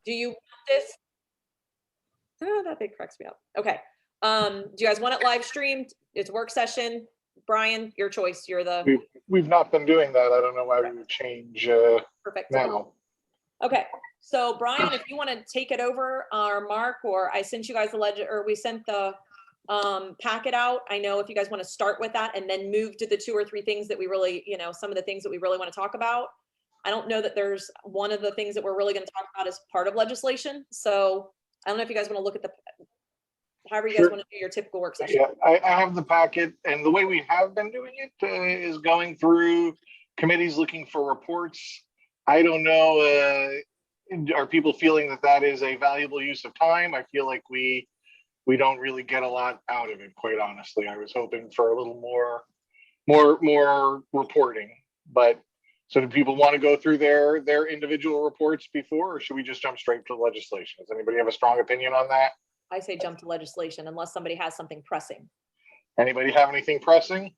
Do you want this? Oh, that big cracks me up. Okay. Do you guys want it live streamed? It's a work session. Brian, your choice. You're the We've not been doing that. I don't know why we would change perfect. now. Okay. So Brian, if you want to take it over, or Mark, or I sent you guys the legend, or we sent the packet out. I know if you guys want to start with that and then move to the 2 or 3 things that we really, some of the things that we really want to talk about. I don't know that there's one of the things that we're really going to talk about as part of legislation. So I don't know if you guys want to look at however you guys want to do your typical work session. Yeah, I have the packet, and the way we have been doing it is going through committees looking for reports. I don't know, are people feeling that that is a valuable use of time? I feel like we don't really get a lot out of it, quite honestly. I was hoping for a little more reporting, but so do people want to go through their individual reports before, or should we just jump straight to legislation? Does anybody have a strong opinion on that? I say jump to legislation unless somebody has something pressing. Anybody have anything pressing?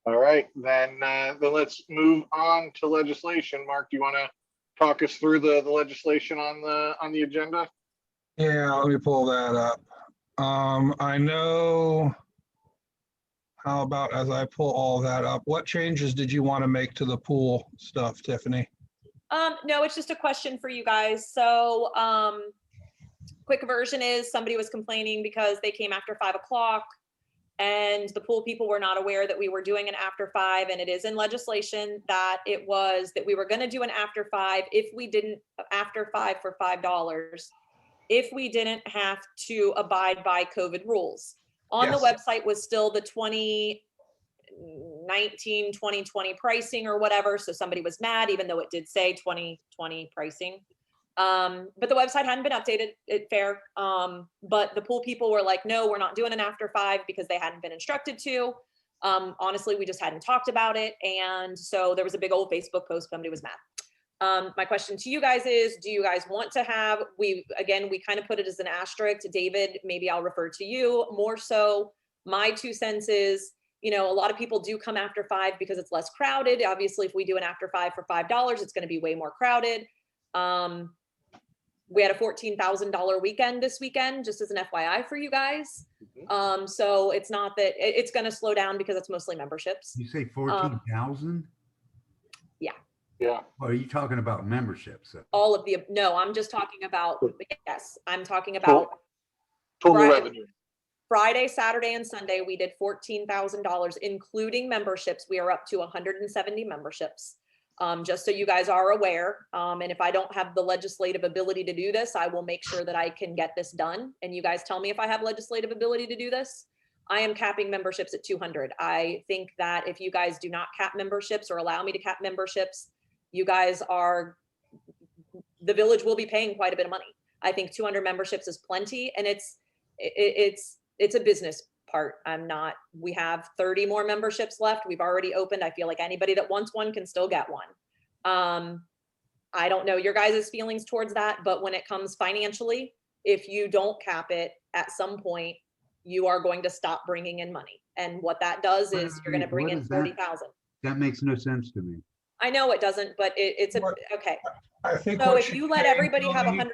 All right, then let's move on to legislation. Mark, do you want to talk us through the legislation on the agenda? Yeah, let me pull that up. I know. How about as I pull all that up, what changes did you want to make to the pool stuff, Tiffany? No, it's just a question for you guys. So, quick version is somebody was complaining because they came after 5 o'clock and the pool people were not aware that we were doing an after 5, and it is in legislation that it was that we were going to do an after 5 if we didn't after 5 for $5 if we didn't have to abide by COVID rules. On the website was still the 2019, 2020 pricing or whatever. So somebody was mad, even though it did say 2020 pricing. But the website hadn't been updated, fair. But the pool people were like, no, we're not doing an after 5 because they hadn't been instructed to. Honestly, we just hadn't talked about it. And so there was a big old Facebook post, somebody was mad. My question to you guys is, do you guys want to have, we kind of put it as an asterisk. David, maybe I'll refer to you more so. My 2 cents is, a lot of people do come after 5 because it's less crowded. Obviously, if we do an after 5 for $5, it's going to be way more crowded. We had a $14,000 weekend this weekend, just as an FYI for you guys. So it's not that it's going to slow down because it's mostly memberships. You say 14,000? Yeah. Yeah. Or are you talking about memberships? All of the, no, I'm just talking about, yes, I'm talking about total revenue. Friday, Saturday, and Sunday, we did $14,000, including memberships. We are up to 170 memberships. Just so you guys are aware. And if I don't have the legislative ability to do this, I will make sure that I can get this done. And you guys tell me if I have legislative ability to do this. I am capping memberships at 200. I think that if you guys do not cap memberships or allow me to cap memberships, you guys the village will be paying quite a bit of money. I think 200 memberships is plenty, and it's a business part. We have 30 more memberships left. We've already opened. I feel like anybody that wants one can still get one. I don't know your guys' feelings towards that, but when it comes financially, if you don't cap it at some point, you are going to stop bringing in money. And what that does is you're going to bring in 40,000. That makes no sense to me. I know it doesn't, but it's okay. I think so if you let everybody have $100,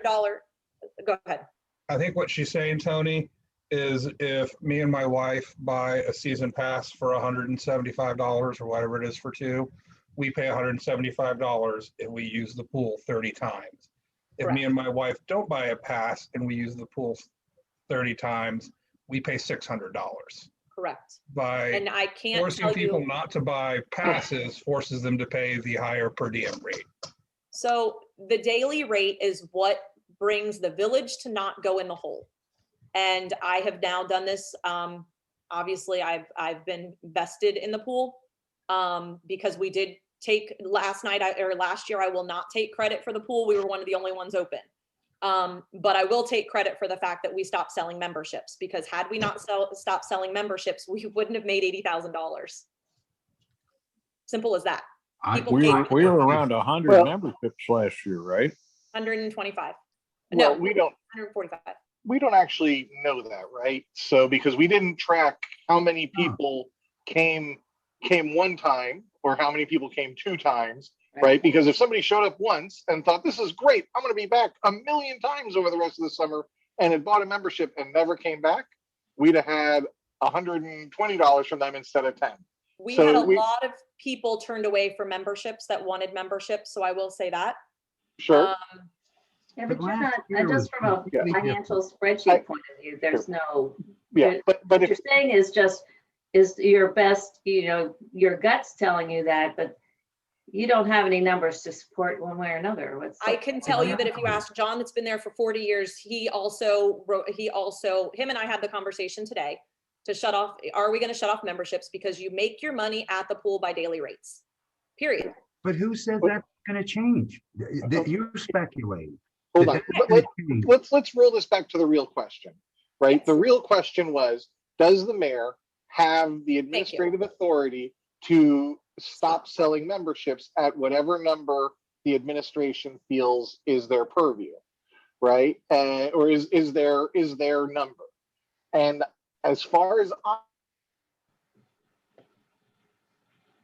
go ahead. I think what she's saying, Tony, is if me and my wife buy a season pass for $175 or whatever it is for 2, we pay $175 and we use the pool 30 times. If Correct. Me and my wife don't buy a pass and we use the pool 30 times, we pay $600. Correct. And I can't forcing people not to buy passes forces them to pay the higher per diem rate. So the daily rate is what brings the village to not go in the hole. And I have now done this. Obviously, I've been vested in the pool because we did take last year. I will not take credit for the pool. We were one of the only ones open. But I will take credit for the fact that we stopped selling memberships, because had we not stopped selling memberships, we wouldn't have made $80,000. Simple as that. We were around 100 memberships last year, right? 125. Well, no, we don't. 145. We don't actually know that, right? So because we didn't track how many people came one time or how many people came 2 times, right? Because if somebody showed up once and thought, this is great, I'm going to be back a million times over the rest of the summer, and had bought a membership and never came back, we'd have had $120 from them instead of 10. We So had a we- lot of people turned away for memberships that wanted memberships, so I will say that. Sure. Yeah, But but you're last not, year was just from a completely financial I- spreadsheet point of view, there's no, Yeah. But what if you're saying is just, is your best, your gut's telling you that, but you don't have any numbers to support one way or another. What's I can tell you that if you ask John, that's been there for 40 years, he also wrote, him and I had the conversation today to shut off, are we gonna shut off memberships? Because you make your money at the pool by daily rates, period. But who said that's gonna change? You're speculating. hold that on, that's but gonna change. let's roll this back to the real question, right? Yes. The real question was, does the mayor have the you. administrative authority to stop selling memberships at whatever number the administration feels is their purview, right? Or is their number? And as far as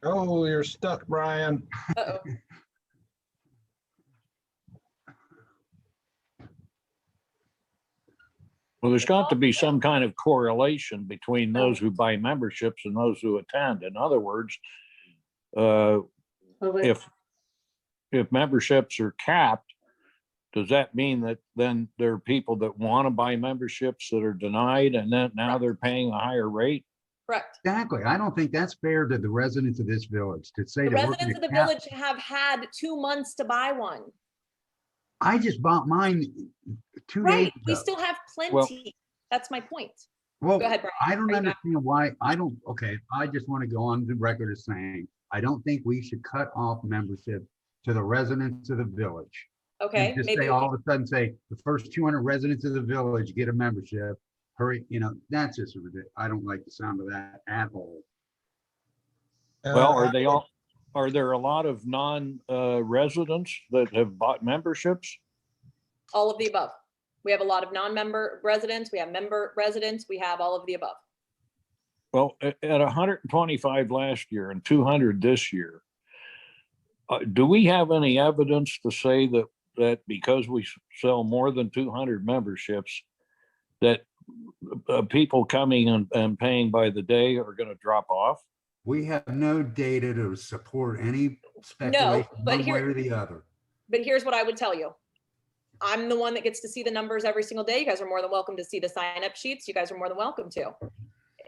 Oh, you're stuck, Brian. Uh-oh. Well, there's got to be some kind of correlation between those who buy memberships and those who attend. In other words, if memberships are capped, does that mean that then there are people that want to buy memberships that are denied and then now they're paying a higher rate? Correct. Exactly. I don't think that's fair to the residents of this village to say The that we're residents of the gonna cap. village have had 2 months to buy one. I just bought mine 2 days Right, we ago. still have Well- plenty. That's my point. Well, Go ahead, Brian. I don't Are you back? understand why, okay, I just want to go on the record as saying, I don't think we should cut off membership to the residents of the village. Okay, And just maybe, say, all of a sudden say, the first 200 residents of the village get a membership, hurry, that's just ridiculous. I don't like the sound of that at all. Well, Uh, are there a lot of residents that have bought memberships? all of the above. We have a lot of non-member residents, we have member residents, we have all of the above. Well, at 125 last year and 200 this year, do we have any evidence to say that because we sell more than 200 memberships, that people coming and paying by the day are going to drop off? We have no data to support any speculation but one way here- or the other. But here's what I would tell you. I'm the one that gets to see the numbers every single day. You guys are more than welcome to see the sign-up sheets. You guys are more than welcome to.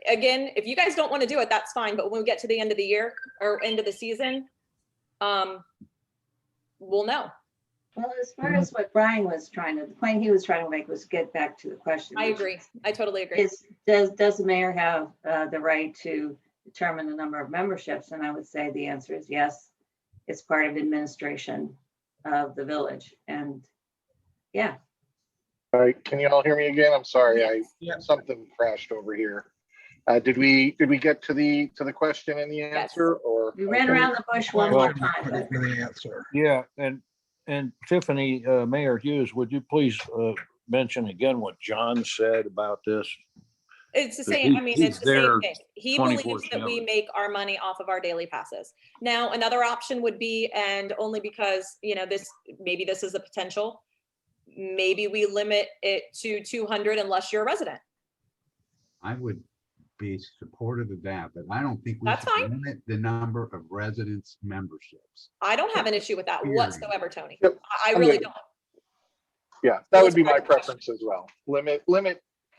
Again, if you guys don't want to do it, that's fine. But when we get to the end of the year or end of the season, we'll know. Well, as far as what Brian was the point he was trying to make was get back to the question. I which agree. I totally agree. Is, does the mayor have the right to determine the number of memberships? And I would say the answer is yes. It's part of administration of the village. And yeah, all right, can you all hear me again? I'm sorry, Yeah. something crashed over here. Did we get to the question and the answer, or? we ran around the bush one more time. but- For the answer. Yeah, and Tiffany, Mayor Hughes, would you please mention again what John said about this? It's the But same, I he- mean, he's it's the same there thing. He believes that we 24/7. make our money off of our daily passes. Now, another option would be, and only because, maybe this is a potential, maybe we limit it to 200 unless you're a resident. I would be supportive of that, but I don't think we That's should fine. limit the number of residents memberships. I don't have an issue with that Period. whatsoever, Tony. Yep, I I'm really good. don't. Yeah, that would be my Let's try the preference as well.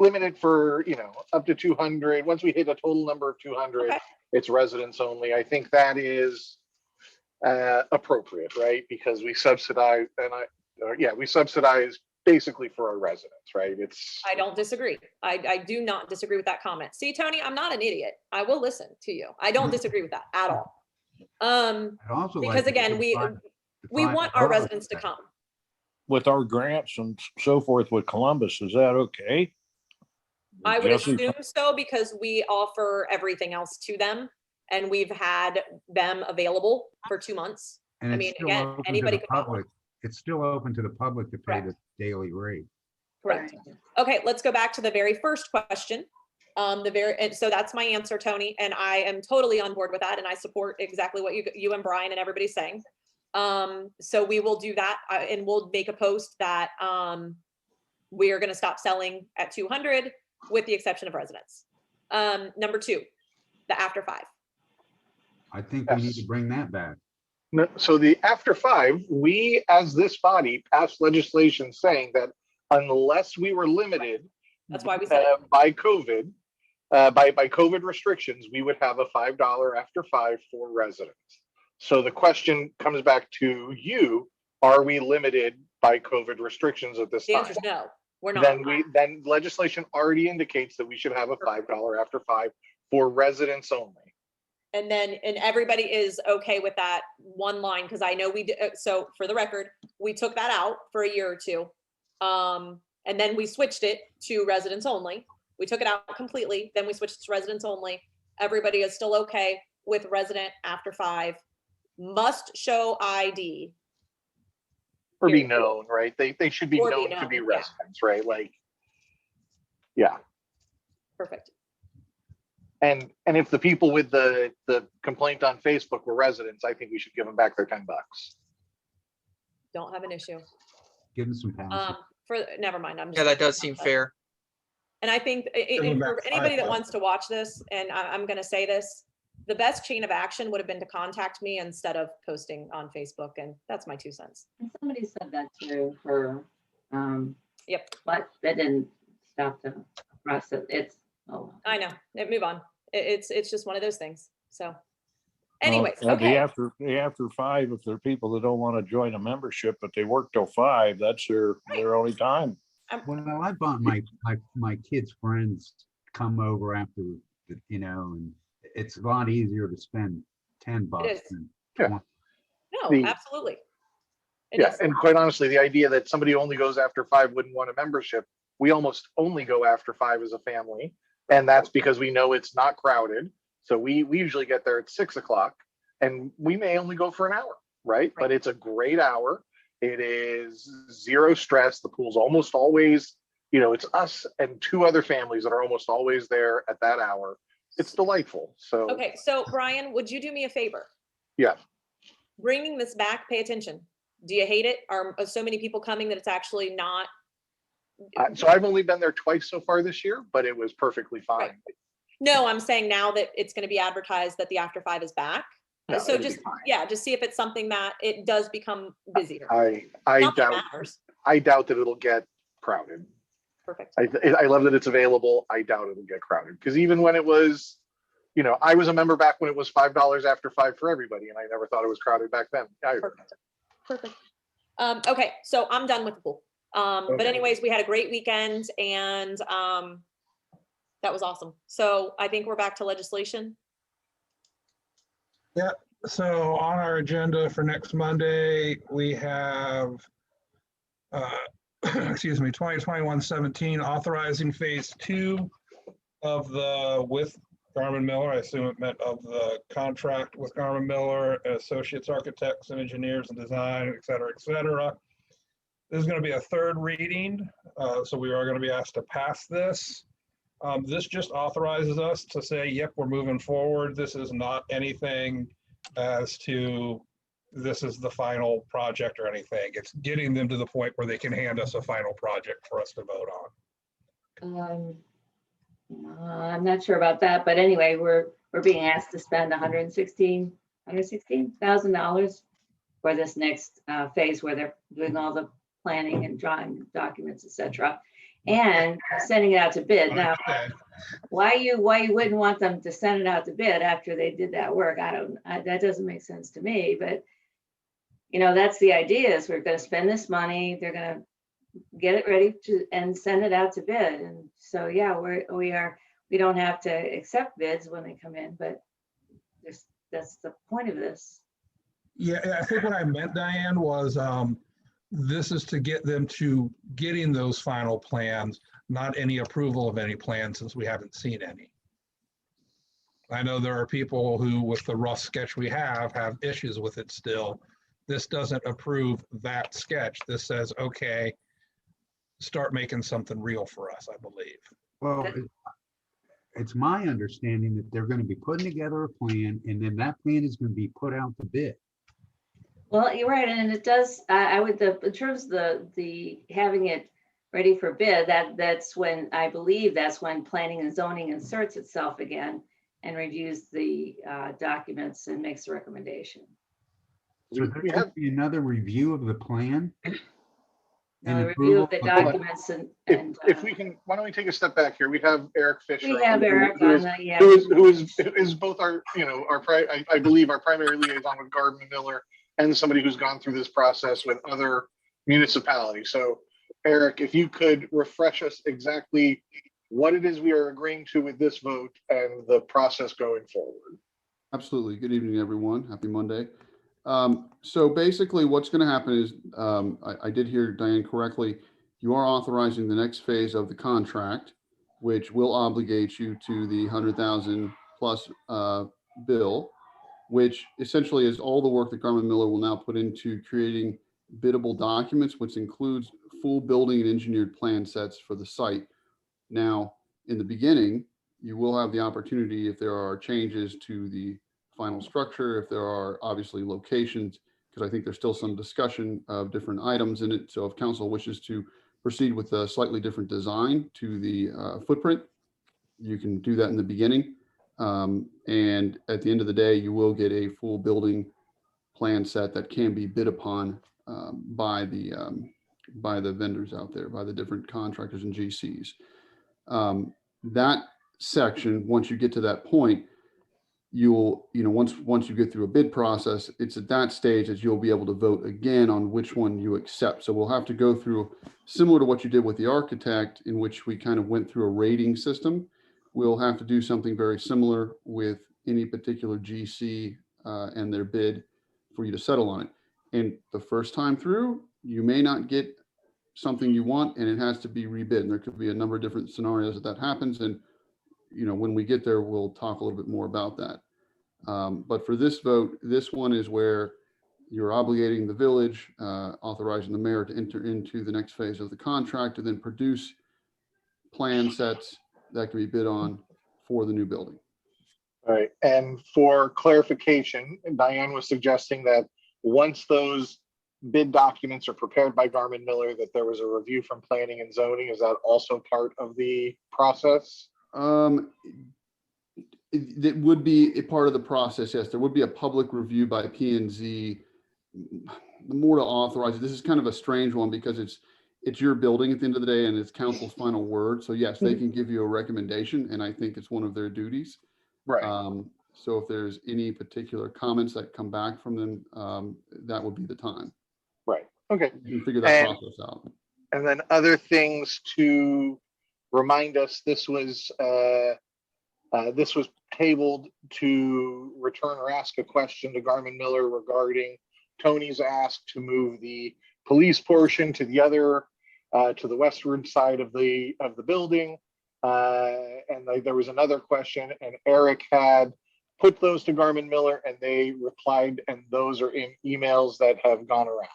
Limit it for, up to 200. Once we hit a total number of 200, Okay. it's residents only. I think that is appropriate, right? Because we subsidize, we subsidize basically for our residents, right? I don't disagree. I do not disagree with that comment. See, Tony, I'm not an idiot. I will listen to you. I don't disagree with that at all. I'd also like Because to again, define we want our public residents to sector. come. With our grants and so forth with Columbus, is that okay? I would Jesse? assume so because we offer everything else to them and we've had them available for 2 months. And I it's mean, still again, open to anybody the could buy one. public. It's still open to the public to pay the daily rate. Correct. Okay, let's go back to the very first question. And so that's my answer, Tony, and I am totally on board with that, and I support exactly what you and Brian and everybody's saying. So we will do that, and we'll make a post that, we are gonna stop selling at 200 with the exception of residents. Number 2, the after 5. I think we need Yes. to bring that back. No, so the after 5, we as this body passed legislation saying that unless we were limited That's why we said it. by COVID, by COVID restrictions, we would have a $5 after 5 for residents. So the question comes back to you: are we limited by COVID restrictions at this The time? answer is no, we're not. Then legislation already indicates that we should have a $5 after 5 for residents only. And then, and everybody is okay with that one line, because I know we did, so for the record, we took that out for a year or two. And then we switched it to residents only. We took it out completely, then we switched to residents only. Everybody is still okay with resident after 5, must show ID. Or be Period. known, right? They should be Or be known to be known, yeah. residents, right? Like, yeah. Perfect. And if the people with the complaint on Facebook were residents, I think we should give them back their $10. Don't have an issue. Give them some pounds. Never mind, I'm just. Yeah, that does seem fair. And I think, Give them for back anybody that $5. wants to watch this, and I'm gonna say this, the best chain of action would have been to contact me instead of posting on Facebook, and that's my 2 cents. And somebody said that too for, Yep, but that didn't stop the process. It's, oh. I know, move on. It's just one of those things, so. Anyways, Well, okay, the after 5, if there are people that don't want to join a membership, but they work till 5, that's their only time. Well, I bought my kids' friends come over after, and it's a lot easier to spend $10 is. than Yeah. 20. no, the- absolutely. It Yeah, is. and quite honestly, the idea that somebody only goes after 5 wouldn't want a membership. We almost only go after 5 as a family, and that's because we know it's not crowded. So we usually get there at 6 o'clock, and we may only go for an hour, right? But it's a great hour. It is zero stress. The pool's almost always, it's us and 2 other families that are almost always there at that hour. It's delightful. So Okay, so Brian, would you do me a favor? Yeah. Bringing this back, pay attention. Do you hate it? Are so many people coming that it's actually not? so I've only been there twice so far this year, but it was perfectly fine. No, I'm saying now that it's gonna be advertised that the after 5 is back. No, So it'll be just, fine. yeah, just see if it's something that it does become busier. I Not that it doubt matters. that it'll get crowded. Perfect. I love that it's available. I doubt it'll get crowded, because even when it was, I was a member back when it was $5 after 5 for everybody, and I never thought it was crowded back then. I agree. Perfect. Okay, so I'm done with the pool. But Okay. anyways, we had a great weekend, and that was awesome. So I think we're back to legislation. So on our agenda for next Monday, we have, excuse me, 2021-17, authorizing phase 2 of with Garmin Miller. I assume it meant of the contract with Garmin Miller, associates, architects and engineers and design, et cetera, et cetera. This is going to be a 3rd reading, so we are going to be asked to pass this. This just authorizes us to say, yep, we're moving forward. This is not anything as to this is the final project or anything. It's getting them to the point where they can hand us a final project for us to vote on. I'm not sure about that, but anyway, we're being asked to spend $116,000 for this next phase where they're doing all the planning and drawing documents, etc., and sending it out to bid. Now, why you wouldn't want them to send it out to bid after they did that work? That doesn't make sense to me, but that's the idea, is we're going to spend this money, they're going to get it ready and send it out to bid. And so, yeah, we don't have to accept bids when they come in, but that's the point of this. Yeah, I think what I meant, Diane, was this is to get them to getting those final plans, not any approval of any plan, since we haven't seen any. I know there are people who, with the rough sketch we have issues with it still. This doesn't approve that sketch. This says, okay, start making something real for us, I believe. Well, it's my understanding that they're going to be putting together a plan, and then that plan is going to be put out to bid. Well, you're right, and it does, I would, in terms of the having it ready for bid, that's when, I believe that's when planning and zoning inserts itself again and reviews the documents and makes a recommendation. So We there's have, going to be another review of the plan? No, and a review of the approval? documents if we can, why don't we take a step back here? We have Eric Fisher. we have who- Eric who on is- the, yeah. who is both our, I believe our primary liaison with Gardner Miller and somebody who's gone through this process with other municipalities. So Eric, if you could refresh us exactly what it is we are agreeing to with this vote and the process going forward. Absolutely. Good evening, everyone. Happy Monday. So basically what's going to happen is, I did hear Diane correctly. You are authorizing the next phase of the contract, which will obligate you to the 100,000 plus bill, which essentially is all the work that Garmin Miller will now put into creating biddable documents, which includes full building and engineered plan sets for the site. Now, in the beginning, you will have the opportunity, if there are changes to the final structure, if there are obviously locations, because I think there's still some discussion of different items in it. So if council wishes to proceed with a slightly different design to the footprint, you can do that in the beginning. And at the end of the day, you will get a full building plan set that can be bid upon by the vendors out there, by the different contractors and GCs. That section, once you get to that point, once you get through a bid process, it's at that stage that you'll be able to vote again on which one you accept. So we'll have to go through, similar to what you did with the architect, in which we kind of went through a rating system. We'll have to do something very similar with any particular GC and their bid for you to settle on it. And the first time through, you may not get something you want and it has to be rebid. And there could be a number of different scenarios that happens. And when we get there, we'll talk a little bit more about that. But for this vote, this one is where you're obligating the village, authorizing the mayor to enter into the next phase of the contract and then produce plan sets that can be bid on for the new building. All right, and for clarification, Diane was suggesting that once those bid documents are prepared by Garmin Miller, that there was a review from planning and zoning. Is that also part of the process? It would be a part of the process. Yes, there would be a public review by P&Z, more to authorize it. This is kind of a strange one because it's your building at the end of the day and it's council's final word. So yes, they can give you a recommendation and I think it's one of their duties. Right. So if there's any particular comments that come back from them, that would be the time. Right. Okay. You can figure that process out. And then other things to remind us, this was tabled to return or ask a question to Garmin Miller regarding Tony's ask to move the police portion to the other, to the westward side of the building. And there was another question, and Eric had put those to Garmin Miller, and they replied, and those are in emails that have gone around.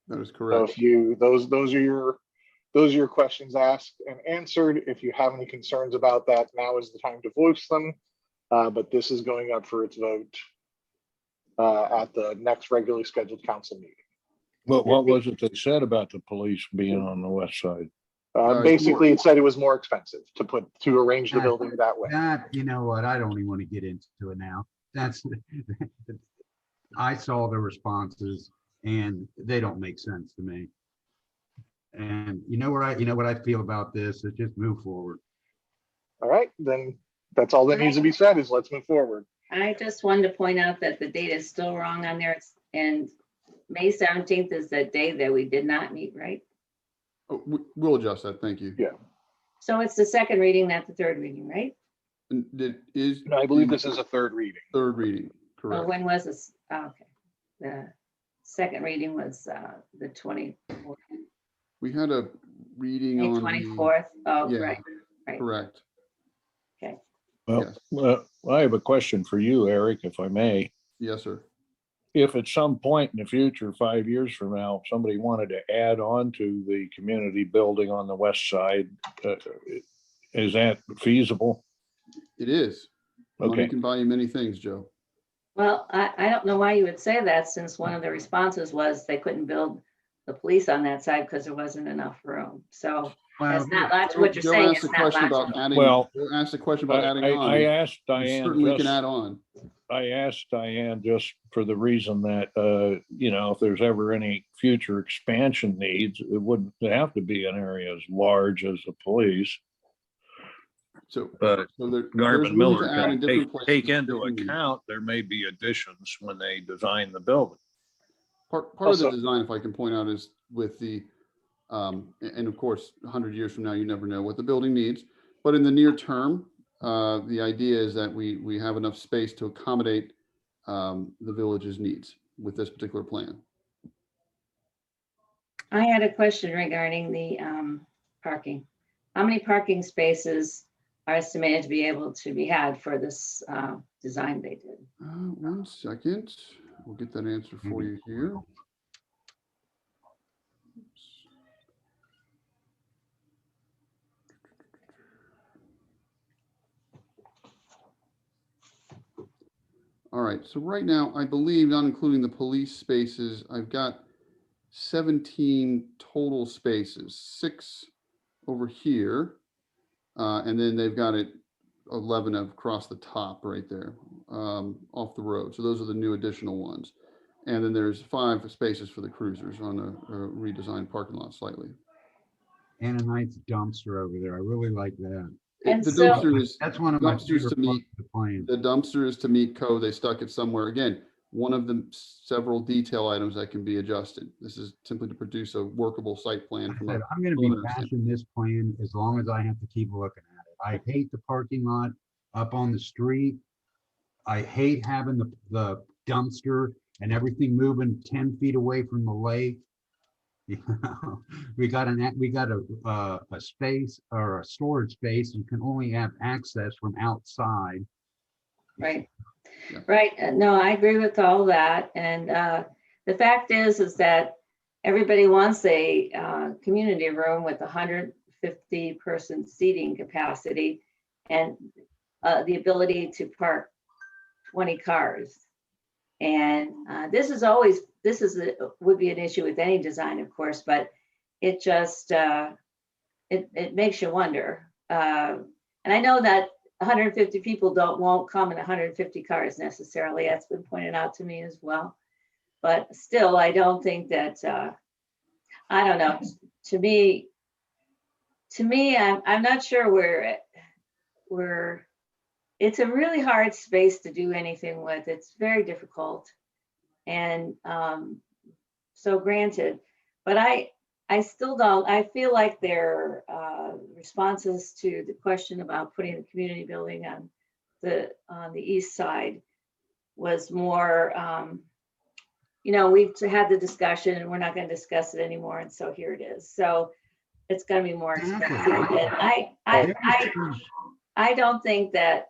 That is So correct. if those are your questions asked and answered. If you have any concerns about that, now is the time to voice them. But this is going up for its vote at the next regularly scheduled council meeting. What was it they said about the police being on the west side? Basically, it said it was more expensive to arrange the building that way. That, you know what, I don't even want to get into it now. That's, I saw the responses and they don't make sense to me. And you know what I feel about this is just move forward. All right, then that's all that needs to be said is let's move forward. I just wanted to point out that the date is still wrong on there. And May 17th is the day that we did not meet, right? Oh, we'll adjust that. Thank you. Yeah. So it's the second reading, not the third reading, right? And it is. No, I believe this is a third reading. Third reading, Or correct. when was this? Oh, okay. The second reading was the 24th, We had a reading May on the, 24th. Oh, yeah. right. correct. Well, Yes. I have a question for you, Eric, if I may. Yes, sir. If at some point in the future, 5 years from now, somebody wanted to add on to the community building on the west side, is that feasible? It is. Money Okay, can buy you many things, Joe. Well, I don't know why you would say that, since one of the responses was they couldn't build the police on that side because there wasn't enough room. So Well, that's not logical. What you're Joe saying asked is a not question about logical. adding, Well, Joe asked a question about adding I on. asked You Diane certainly can just, add on. I asked Diane just for the reason that, you know, if there's ever any future expansion needs, it wouldn't have to be an area as large as the police. So, But so there's Garvin room Miller to add in can different places. take into if needed. account, there may be additions when they design the building. Part of the Also- design, if I can point out, is with the, and of course, 100 years from now, you never know what the building needs. But in the near term, the idea is that we have enough space to accommodate the village's needs with this particular plan. I had a question regarding the parking. How many parking spaces are estimated to be able to be had for this design they did? 1 second, we'll get that answer for you here. All right, so right now, I believe, not including the police spaces, I've got 17 total spaces, 6 over here. And then they've got it 11 across the top right there, off the road. So those are the new additional ones. And then there's 5 spaces for the cruisers on a redesigned parking lot slightly. And a nice dumpster over there. I really like that. And The so- dumpster is, That's one of my dumpsters favorite to parts meet, of the plan. the dumpster is to meet code. They stuck it somewhere. Again, one of the several detail items that can be adjusted. This is simply to produce a workable site plan I from said, a I'm gonna be preliminary standpoint. bashing this plan as long as I have to keep looking at it. I hate the parking lot up on the street. I hate having the dumpster and everything moving 10 feet away from the lake. You know, we got a space or a storage space. You can only have access from outside. Right. Yeah. Right. No, I agree with all that. And the fact is that everybody wants a community room with 150 person seating capacity and the ability to park 20 cars. And would be an issue with any design, of course, but it just, it makes you wonder. And I know that 150 people won't come in 150 cars necessarily. That's been pointed out to me as well. But still, I don't think that, I don't know, to me, I'm not sure it's a really hard space to do anything with. It's very difficult. And so granted, but I still don't, I feel like their responses to the question about putting the community building on the east side was more, you know, we've had the discussion and we're not going to discuss it anymore. And so here it is. So it's going to be more expensive. And I don't think that,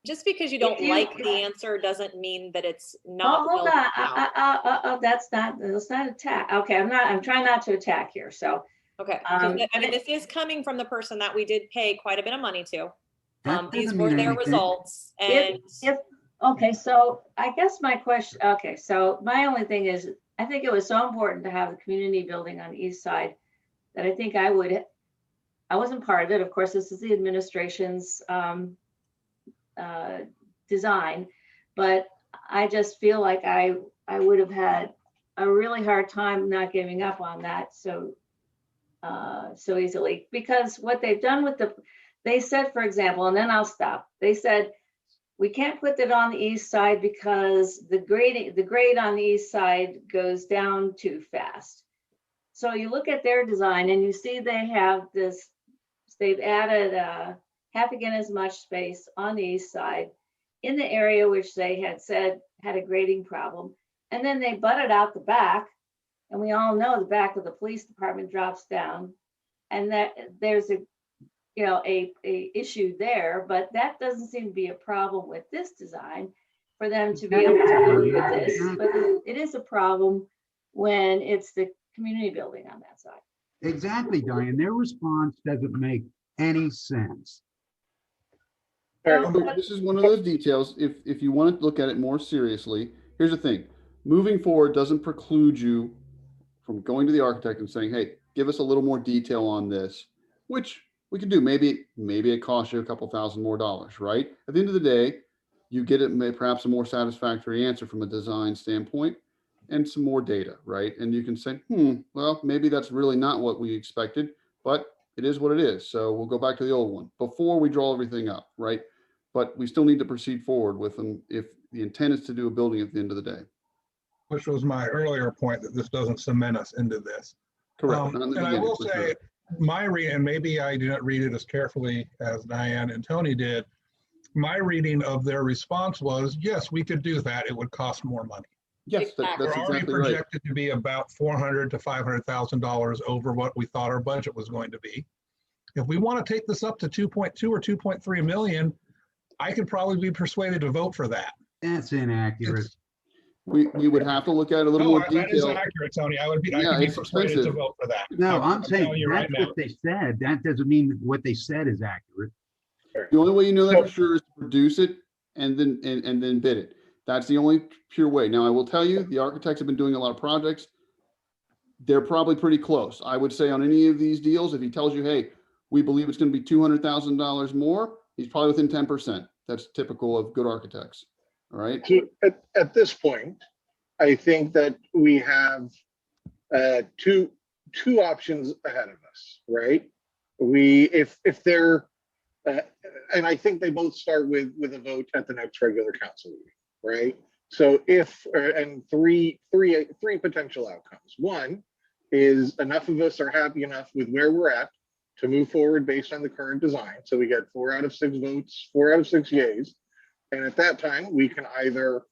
Just because you don't If you- like the answer doesn't mean that it's not. hold well on, thought out. that's not attack. Okay, I'm trying not to attack here. So Okay, 'cause I mean, but- this is coming from the person that we did pay quite a bit of money to. That These doesn't were mean their anything. results and okay, so I guess my question, okay, so my only thing is, I think it was so important to have the community building on the east side that I think I wasn't part of it. Of course, this is the administration's design, but I just feel like I would have had a really hard time not giving up on that so easily, because what they've done with they said, for example, and then I'll stop. They said, we can't put it on the east side because the grade on the east side goes down too fast. So you look at their design and you see they have this, they've added half again as much space on the east side in the area which they had said had a grading problem. And then they butted out the back, and we all know the back of the police department drops down, and that there's a issue there, but that doesn't seem to be a problem with this design for them to be able to build with this. But it is a problem when it's the community building on that side. Exactly, Diane. Their response doesn't make any sense. All right, Well, So this is one of those details. If you want to look at it more seriously, here's the thing. Moving forward doesn't preclude you from going to the architect and saying, hey, give us a little more detail on this, which we can do. Maybe it costs you a couple thousand more dollars, right? At the end of the day, you get perhaps a more satisfactory answer from a design standpoint and some more data, right? And you can say, well, maybe that's really not what we expected, but it is what it is. So we'll go back to the old one before we draw everything up, right? But we still need to proceed forward with them if the intent is to do a building at the end of the day. Which was my earlier point, that this doesn't cement us into this. Correct. Not in the And I beginning, will for sure. say, my read, and maybe I didn't read it as carefully as Diane and Tony did. My reading of their response was, yes, we could do that. It would cost more money. Yes, Exactly. that's We're already exactly right. projected to be about $400,000 to $500,000 over what we thought our budget was going to be. If we want to take this up to 2.2 or 2.3 million, I could probably be persuaded to vote for that. That's inaccurate. It's- We would have to look at a little No, more that is detail. accurate, Tony. I could Yeah, be it's persuaded to expensive. vote for that. No, I'm saying telling you right that's now. what they said. That doesn't mean what they said is accurate. The only way you know that So- for sure is to produce it and then bid it. That's the only pure way. Now, I will tell you, the architects have been doing a lot of projects. They're probably pretty close. I would say on any of these deals, if he tells you, hey, we believe it's going to be $200,000 more, he's probably within 10%. That's typical of good architects. All right. So at this point, I think that we have two options ahead of us, right? If they're and I think they both start with a vote at the next regular council meeting, right? So and three potential outcomes. One is enough of us are happy enough with where we're at to move forward based on the current design. So we get 4 out of 6 votes, 4 out of 6 yays. And at that time, we can either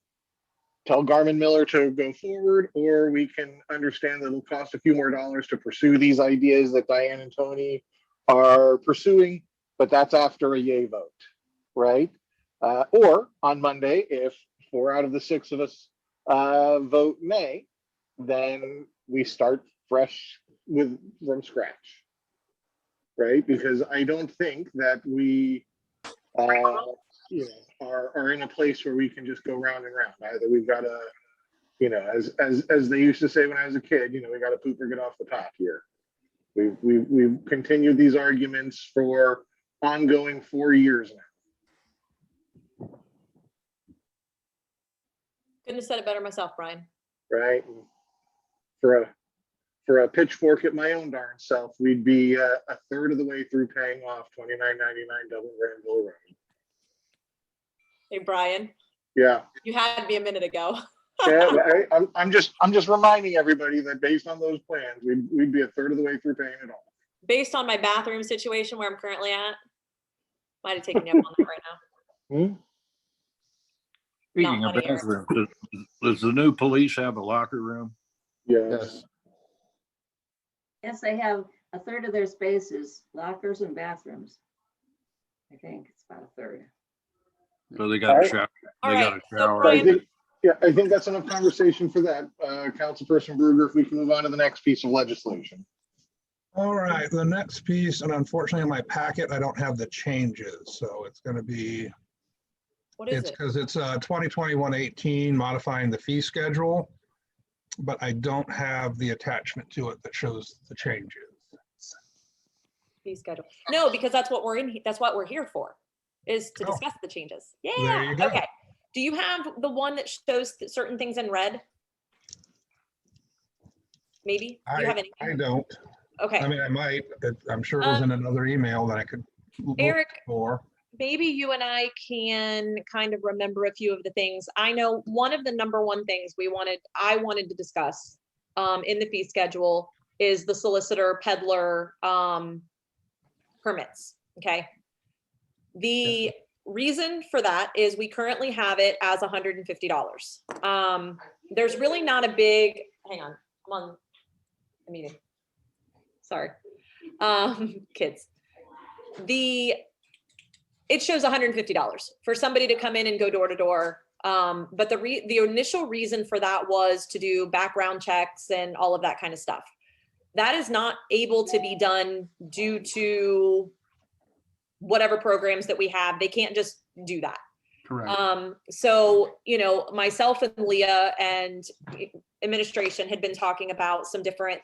tell Garmin Miller to go forward, or we can understand that it'll cost a few more dollars to pursue these ideas that Diane and Tony are pursuing, but that's after a yay vote, right? Or on Monday, if 4 out of the 6 of us vote nay, then we start fresh from scratch, right? Because I don't think that we are in a place where we can just go round and round. Either we've got to, as they used to say when I was a kid, we got to poop or get off the pot here. We've continued these arguments for ongoing 4 years now, Couldn't have said it better myself, Brian. right? For a pitchfork at my own darn self, we'd be a third of the way through paying off $29.99 Dublin Granville Road. Hey, Brian, Yeah. you had me a minute ago. Yeah, I'm just reminding everybody that based on those plans, we'd be a third of the way through paying it off. Based on my bathroom situation where I'm currently at, might have taken you up on that right now. Speaking Not of funny, bathrooms, does the new police have a locker room? Yes. Yes, they have a third of their spaces, lockers and bathrooms. I think it's about a third. So they got a Alright. shower. All They got right, a so shower. Brian, I think that's enough conversation for that. Councilperson Bruger, if we can move on to the next piece of legislation. All right, the next piece, and unfortunately in my packet, I don't have the changes, so it's going to be, what is it's it? because it's 2021-18 modifying the fee schedule, but I don't have the attachment to it that shows the changes. Fee schedule. No, because that's what that's what we're here for, is to Oh. discuss the changes. There Yeah, you go. okay. Do you have the one that shows certain things in red? Maybe? Do you have I anything? don't. I Okay, mean, I might. I'm sure it was in another email that I could look Eric, for. maybe you and I can kind of remember a few of the things. I know one of the number one things I wanted to discuss in the fee schedule is the solicitor peddler permits, okay? The reason for that is we currently have it as $150. There's really not a big, hang on, I'm on a meeting. Sorry, kids. It shows $150 for somebody to come in and go door to door. But the initial reason for that was to do background checks and all of that kind of stuff. That is not able to be done due to whatever programs that we have. They can't just do that. Correct. So, myself and Leah and administration had been talking about some different,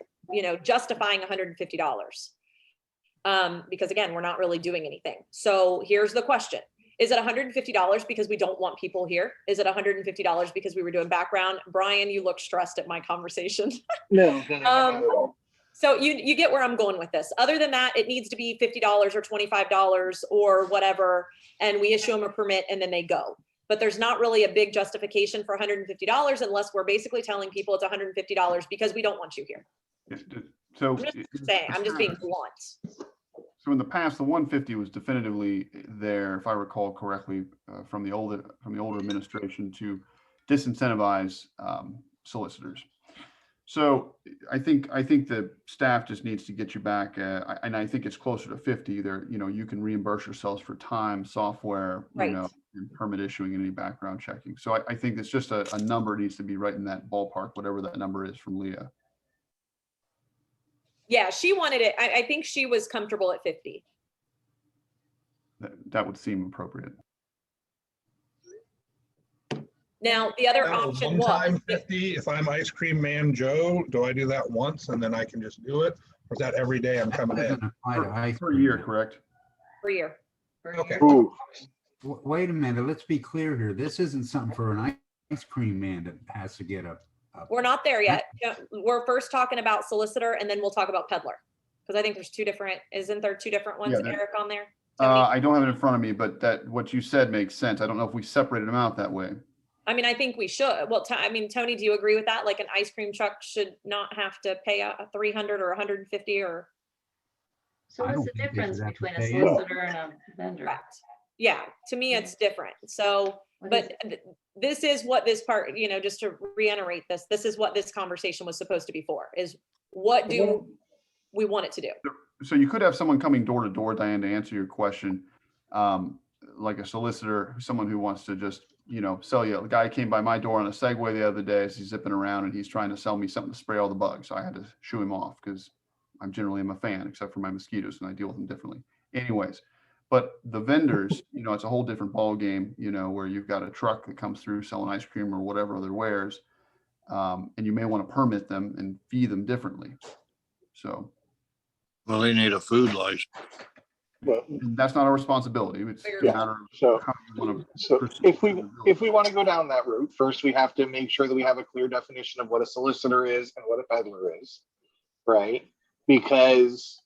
justifying $150. Because again, we're not really doing anything. So here's the question. Is it $150 because we don't want people here? Is it $150 because we were doing background? Brian, you look stressed at my conversation. No, not at all. So you get where I'm going with this. Other than that, it needs to be $50 or $25 or whatever, and we issue them a permit and then they go. But there's not really a big justification for $150 unless we're basically telling people it's $150 because we don't want you here. So. I'm just saying, I'm just being blunt. So in the past, the 150 was definitively there, if I recall correctly, from the older administration to disincentivize solicitors. So I think the staff just needs to get you back, and I think it's closer to 50. There, you can reimburse yourselves for time, software, Right. And permit issuing and any background checking. So I think it's just a number needs to be right in that ballpark, whatever that number is from Leah. Yeah, she wanted it. I think she was comfortable at 50. That would seem appropriate. Now, the other Now, option one-time was, 50, if I'm Ice Cream Man Joe, do I do that once and then I can just do it? Or is that every day I'm coming in? Doesn't apply to ice Per cream. year, correct? per year. Okay. Ooh, Wait a minute, let's be clear here. This isn't something for an ice cream man that has to get a. We're not there yet. We're first talking about solicitor and then we'll talk about peddler. Because I think there's isn't there two different ones, Yeah, there- Eric, on there? Tony? I don't have it in front of me, but what you said makes sense. I don't know if we separated them out that way. I mean, I think we should. Well, Tony, do you agree with that? Like an ice cream truck should not have to pay a 300 or 150 or? So I what's the don't think they difference should have to between a pay solicitor and a vendor? Correct. Yeah, to me, it's different. So, What is but this is what this part, just to reiterate this is what this conversation was supposed to be for, is what do we want it to do? So you could have someone coming door to door, Diane, to answer your question, like a solicitor, someone who wants to just, sell you. A guy came by my door on a Segway the other day as he's zipping around and he's trying to sell me something to spray all the bugs. So I had to shoo him off because I'm generally a fan, except for my mosquitoes, and I deal with them differently. Anyways, but the vendors, it's a whole different ball game, where you've got a truck that comes through selling ice cream or whatever other wares, and you may want to permit them and fee them differently. So. Well, they need a food license. well, That's not our responsibility. It's a Yeah. matter of so, how you want to. so if we want to go down that route, first we have to make sure that we have a clear definition of what a solicitor is and what a peddler is, right? Because,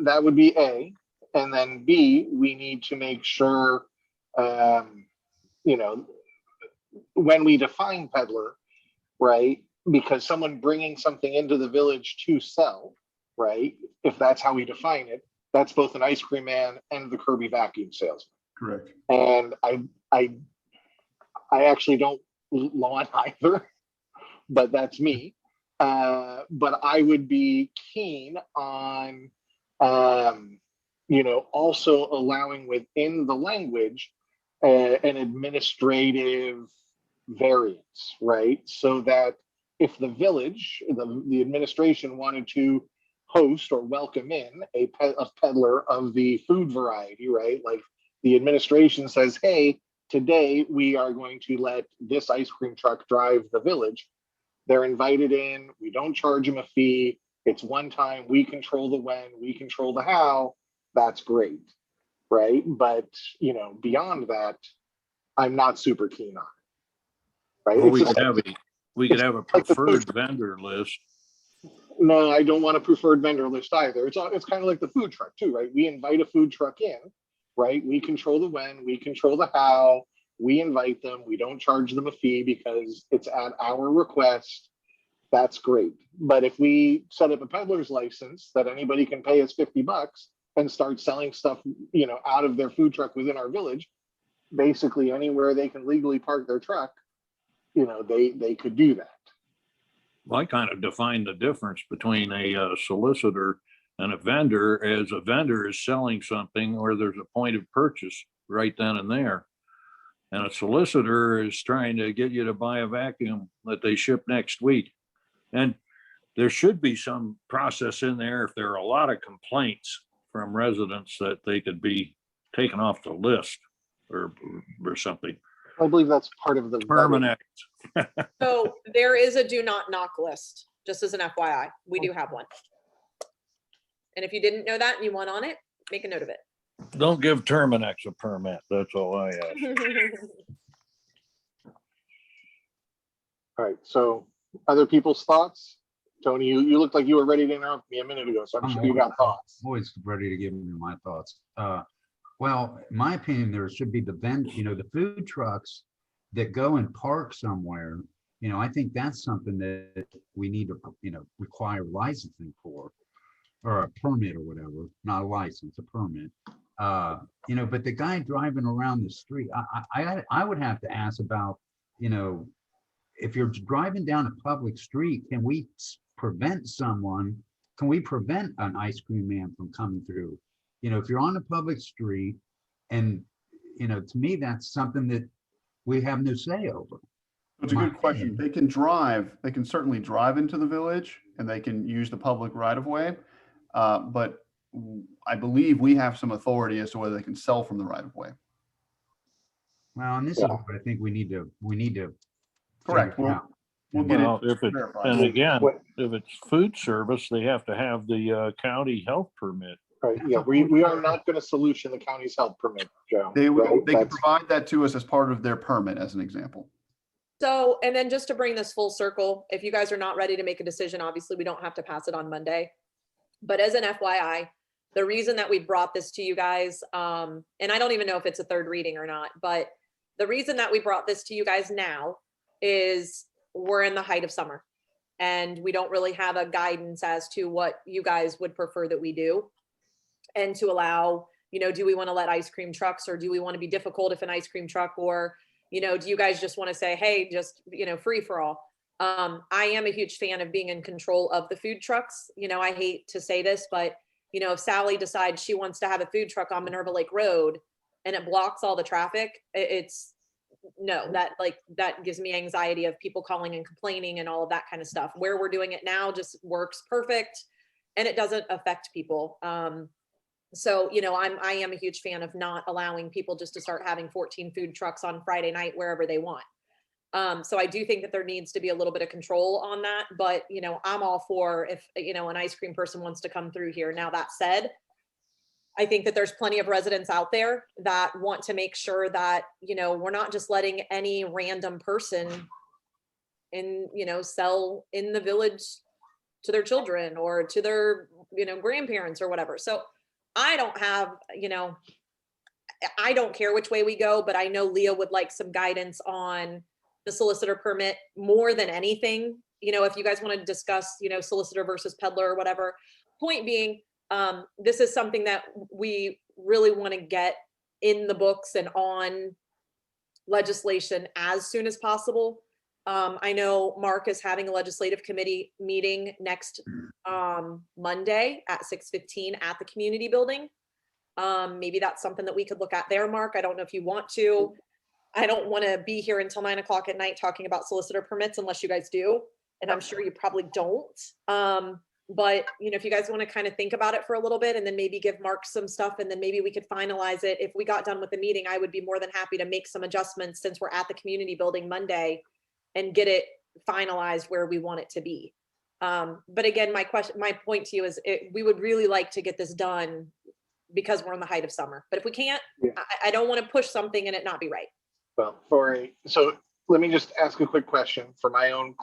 that would be A. And then B, we need to make sure, when we define peddler, right? Because someone bringing something into the village to sell, right? If that's how we define it, that's both an ice cream man and the Kirby vacuum salesman. Correct. And I actually don't want either, but that's me. But I would be keen on, also allowing within the language an administrative variance, right? So that if the village, the administration wanted to host or welcome in a peddler of the food variety, right? Like the administration says, hey, today we are going to let this ice cream truck drive the village. They're invited in, we don't charge them a fee. It's one time, we control the when, we control the how. That's great, right? But, beyond that, I'm not super keen on it, right? Well, It's we just could like- have a preferred vendor list. No, I don't want a preferred vendor list either. It's kind of like the food truck too, right? We invite a food truck in, right? We control the when, we control the how, we invite them, we don't charge them a fee because it's at our request. That's great. But if we set up a peddler's license that anybody can pay us $50 and start selling stuff, out of their food truck within our village, basically anywhere they can legally park their truck, they could do that. Well, I kind of define the difference between a solicitor and a vendor as a vendor is selling something where there's a point of purchase right then and there. And a solicitor is trying to get you to buy a vacuum that they ship next week. And there should be some process in there if there are a lot of complaints from residents that they could be taken off the list or something. I believe that's part of the. vetting. Permanent. So there is a do not knock list, just as an FYI. We do have one. And if you didn't know that and you want on it, make a note of it. Don't give Terminex a permit. That's all I ask. All right, so other people's thoughts? Tony, you looked like you were ready to interrupt me a minute ago, so I'm sure you got thoughts. Always ready to give you my thoughts. Well, in my opinion, there should be the food trucks that go and park somewhere. I think that's something that we need to, require licensing for, or a permit or whatever, not a license, a permit. But the guy driving around the street, I would have to ask about, if you're driving down a public street, can we prevent an ice cream man from coming through? If you're on a public street and, to me, that's something that we have no say over. It's a good question. They can certainly drive into the village and they can use the public right of way. But I believe we have some authority as to whether they can sell from the right of way. Well, and this is what I think we need to. Correct. figure out. We'll get Well, it if it, verified. and again, if it's food service, they have to have the county health permit. Right, yeah, we are not gonna solution the county's health permit, Joe. They right? can That's- provide that to us as part of their permit, as an example. So, and then just to bring this full circle, if you guys are not ready to make a decision, obviously we don't have to pass it on Monday. But as an FYI, the reason that we brought this to you guys, and I don't even know if it's a third reading or not, but the reason that we brought this to you guys now is we're in the height of summer. And we don't really have a guidance as to what you guys would prefer that we do. And to allow, do we want to let ice cream trucks, or do we want to be difficult if an ice cream truck, or, do you guys just want to say, hey, just, free for all? I am a huge fan of being in control of the food trucks. I hate to say this, but, if Sally decides she wants to have a food truck on Minerva Lake Road and it blocks all the traffic, that gives me anxiety of people calling and complaining and all of that kind of stuff. Where we're doing it now just works perfect and it doesn't affect people. So, I am a huge fan of not allowing people just to start having 14 food trucks on Friday night, wherever they want. So I do think that there needs to be a little bit of control on that, but, I'm all for if, an ice cream person wants to come through here. Now, that said, I think that there's plenty of residents out there that want to make sure that, we're not just letting any random person sell in the village to their children or to their, grandparents or whatever. So I don't have, I don't care which way we go, but I know Leah would like some guidance on the solicitor permit more than anything. If you guys want to discuss, solicitor versus peddler or whatever. Point being, this is something that we really want to get in the books and on legislation as soon as possible. I know Mark is having a legislative committee meeting next Monday at 6:15 at the community building. Maybe that's something that we could look at there, Mark. I don't know if you want to. I don't want to be here until 9 o'clock at night talking about solicitor permits unless you guys do. And I'm sure you probably don't. But, if you guys want to kind of think about it for a little bit and then maybe give Mark some stuff and then maybe we could finalize it. If we got done with the meeting, I would be more than happy to make some adjustments since we're at the community building Monday and get it finalized where we want it to be. But again, my point to you is we would really like to get this done because we're in the height of summer. But if we can't, Yeah. I don't want to push something and it not be right. Well, so let me just ask a quick question for my own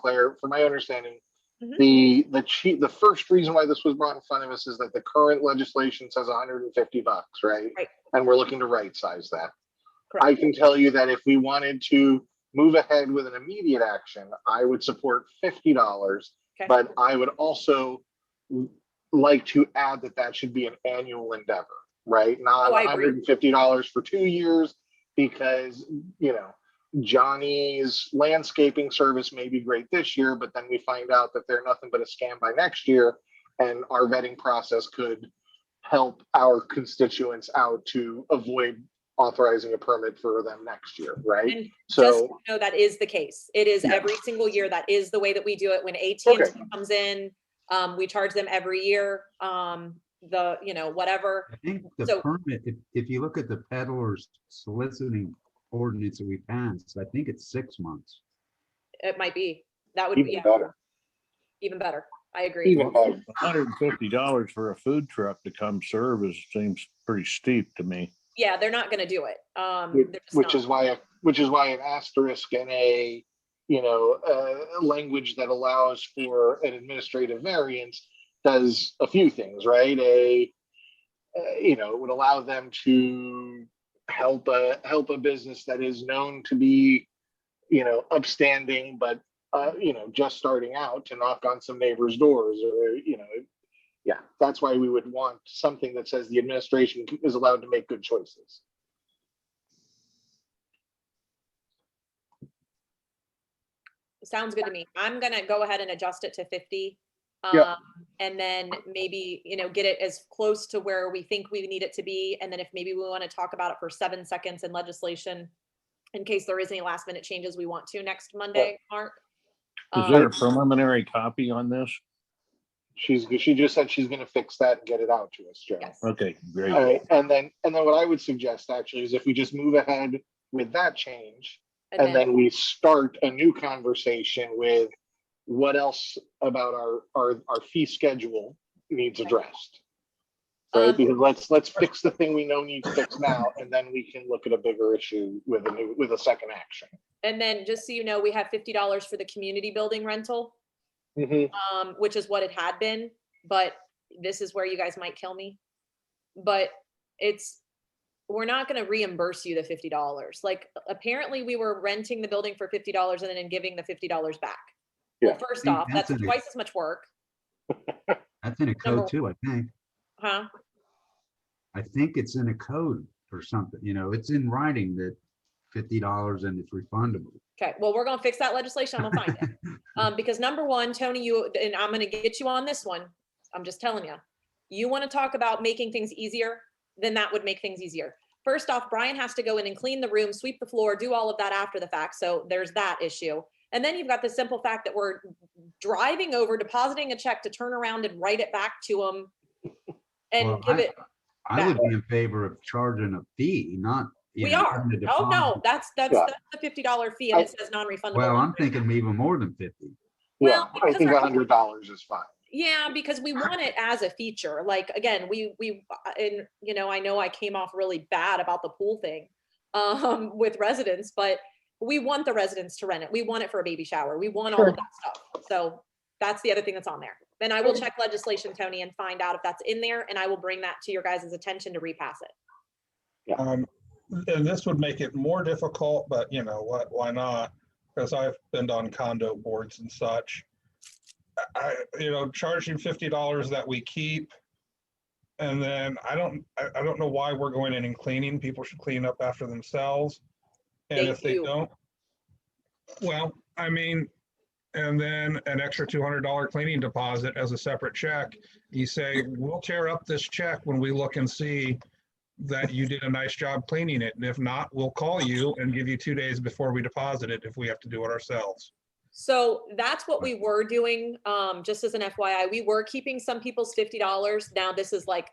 understanding. Mhm. The first reason why this was brought in front of us is that the current legislation says $150, right? Right. And we're looking to right size that. Correct. I can tell you that if we wanted to move ahead with an immediate action, I would support $50, Okay. but I would also like to add that should be an annual endeavor, right? Not Oh, I agree. $150 for 2 years, because, Johnny's landscaping service may be great this year, but then we find out that they're nothing but a scam by next year. And our vetting process could help our constituents out to avoid authorizing a permit for them next year, right? And just So, know that is the case. It is Yeah. every single year. That is the way that we do it. When AT&T Okay. comes in, we charge them every year. the, you know, whatever. I think the So- permit, if you look at the peddlers soliciting ordinance that we passed, I think it's 6 months. It might be, that would be, Even yeah, better, even better. I agree. even better. $150 for a food truck to come serve seems pretty steep to me. Yeah, they're not gonna do it. Which They're just which not. is why an asterisk and a, language that allows for an administrative variance does a few things, right? It would allow them to help a business that is known to be, upstanding, but, just starting out to knock on some neighbors' doors or, yeah, that's why we would want something that says the administration is allowed to make good choices. Sounds good to me. I'm gonna go ahead and adjust it to 50. Yep. And then maybe, get it as close to where we think we need it to be. And then if maybe we want to talk about it for 7 seconds in legislation, in case there is any last minute changes we want to next Monday, Mark. Is there a preliminary copy on this? She just said she's gonna fix that and get it out to us, Joe. Yes. Okay, great. All right, and then what I would suggest actually is if we just move ahead with that change, and then we start a new conversation with what else about our fee schedule needs addressed. Right, because let's fix the thing we know needs fixed now, and then we can look at a bigger issue with a second action. And then just so you know, we have $50 for the community building rental, which is what it had been, but this is where you guys might kill me. But we're not gonna reimburse you the $50. Like, apparently we were renting the building for $50 and then giving the $50 back. Well, Yeah. first See, off, that's that's in it. twice as much work, That's in a Number- code too, I think. huh? I think it's in a code or something, it's in writing that $50 and it's refundable. Okay, well, we're gonna fix that legislation. I'm gonna find it. Because number one, Tony, and I'm gonna get you on this one. I'm just telling you. You wanna talk about making things easier, then that would make things easier. First off, Brian has to go in and clean the room, sweep the floor, do all of that after the fact. So there's that issue. And then you've got the simple fact that we're driving over, depositing a check to turn around and write it back to them and Well, give it. I would be in favor of charging a fee, not. We are. having to Oh, no, deposit. that's Yeah. the $50 fee and it says non-refundable. Well, I'm thinking even more than 50. Yeah, Well, I think because our- $100 is fine. Yeah, because we want it as a feature. Like, again, and I know I came off really bad about the pool thing with residents, but we want the residents to rent it. We want it for a baby shower. We want all of that stuff. So that's the other thing that's on there. Then I will check legislation, Tony, and find out if that's in there, and I will bring that to your guys' attention to repass it. And this would make it more difficult, but you know what, why not? Because I've been on condo boards and such. Charging $50 that we keep. And then I don't know why we're going in and cleaning. People should clean up after themselves. And They if they do. don't, well, and then an extra $200 cleaning deposit as a separate check. You say, we'll tear up this check when we look and see that you did a nice job cleaning it. And if not, we'll call you and give you 2 days before we deposit it if we have to do it ourselves. So that's what we were doing, just as an FYI. We were keeping some people's $50. Now this is like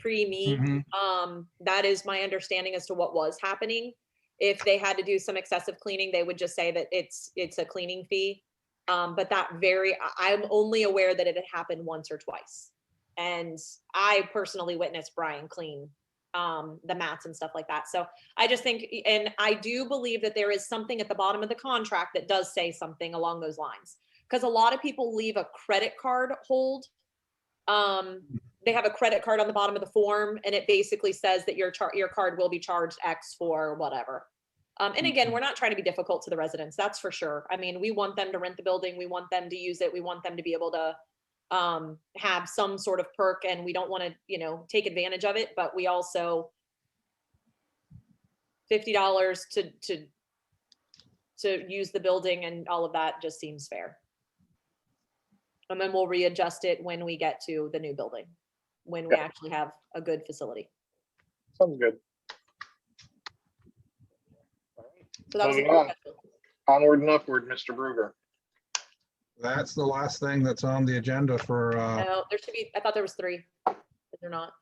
pre-me. Mhm. That is my understanding as to what was happening. If they had to do some excessive cleaning, they would just say that it's a cleaning fee. But I'm only aware that it had happened once or twice. And I personally witnessed Brian clean the mats and stuff like that. So I just think, and I do believe that there is something at the bottom of the contract that does say something along those lines. Because a lot of people leave a credit card hold. They have a credit card on the bottom of the form, and it basically says that your card will be charged X for whatever. And again, we're not trying to be difficult to the residents, that's for sure. I mean, we want them to rent the building, we want them to use it, we want them to be able to have some sort of perk, and we don't want to, take advantage of it, but we also $50 to use the building and all of that just seems fair. And then we'll readjust it when we get to the new building, when we actually have a good facility. Sounds good. So that was Moving on. Onward and upward, Mr. Bruger. That's the last thing that's on the agenda for, No, there should be, I thought there was 3. They're not.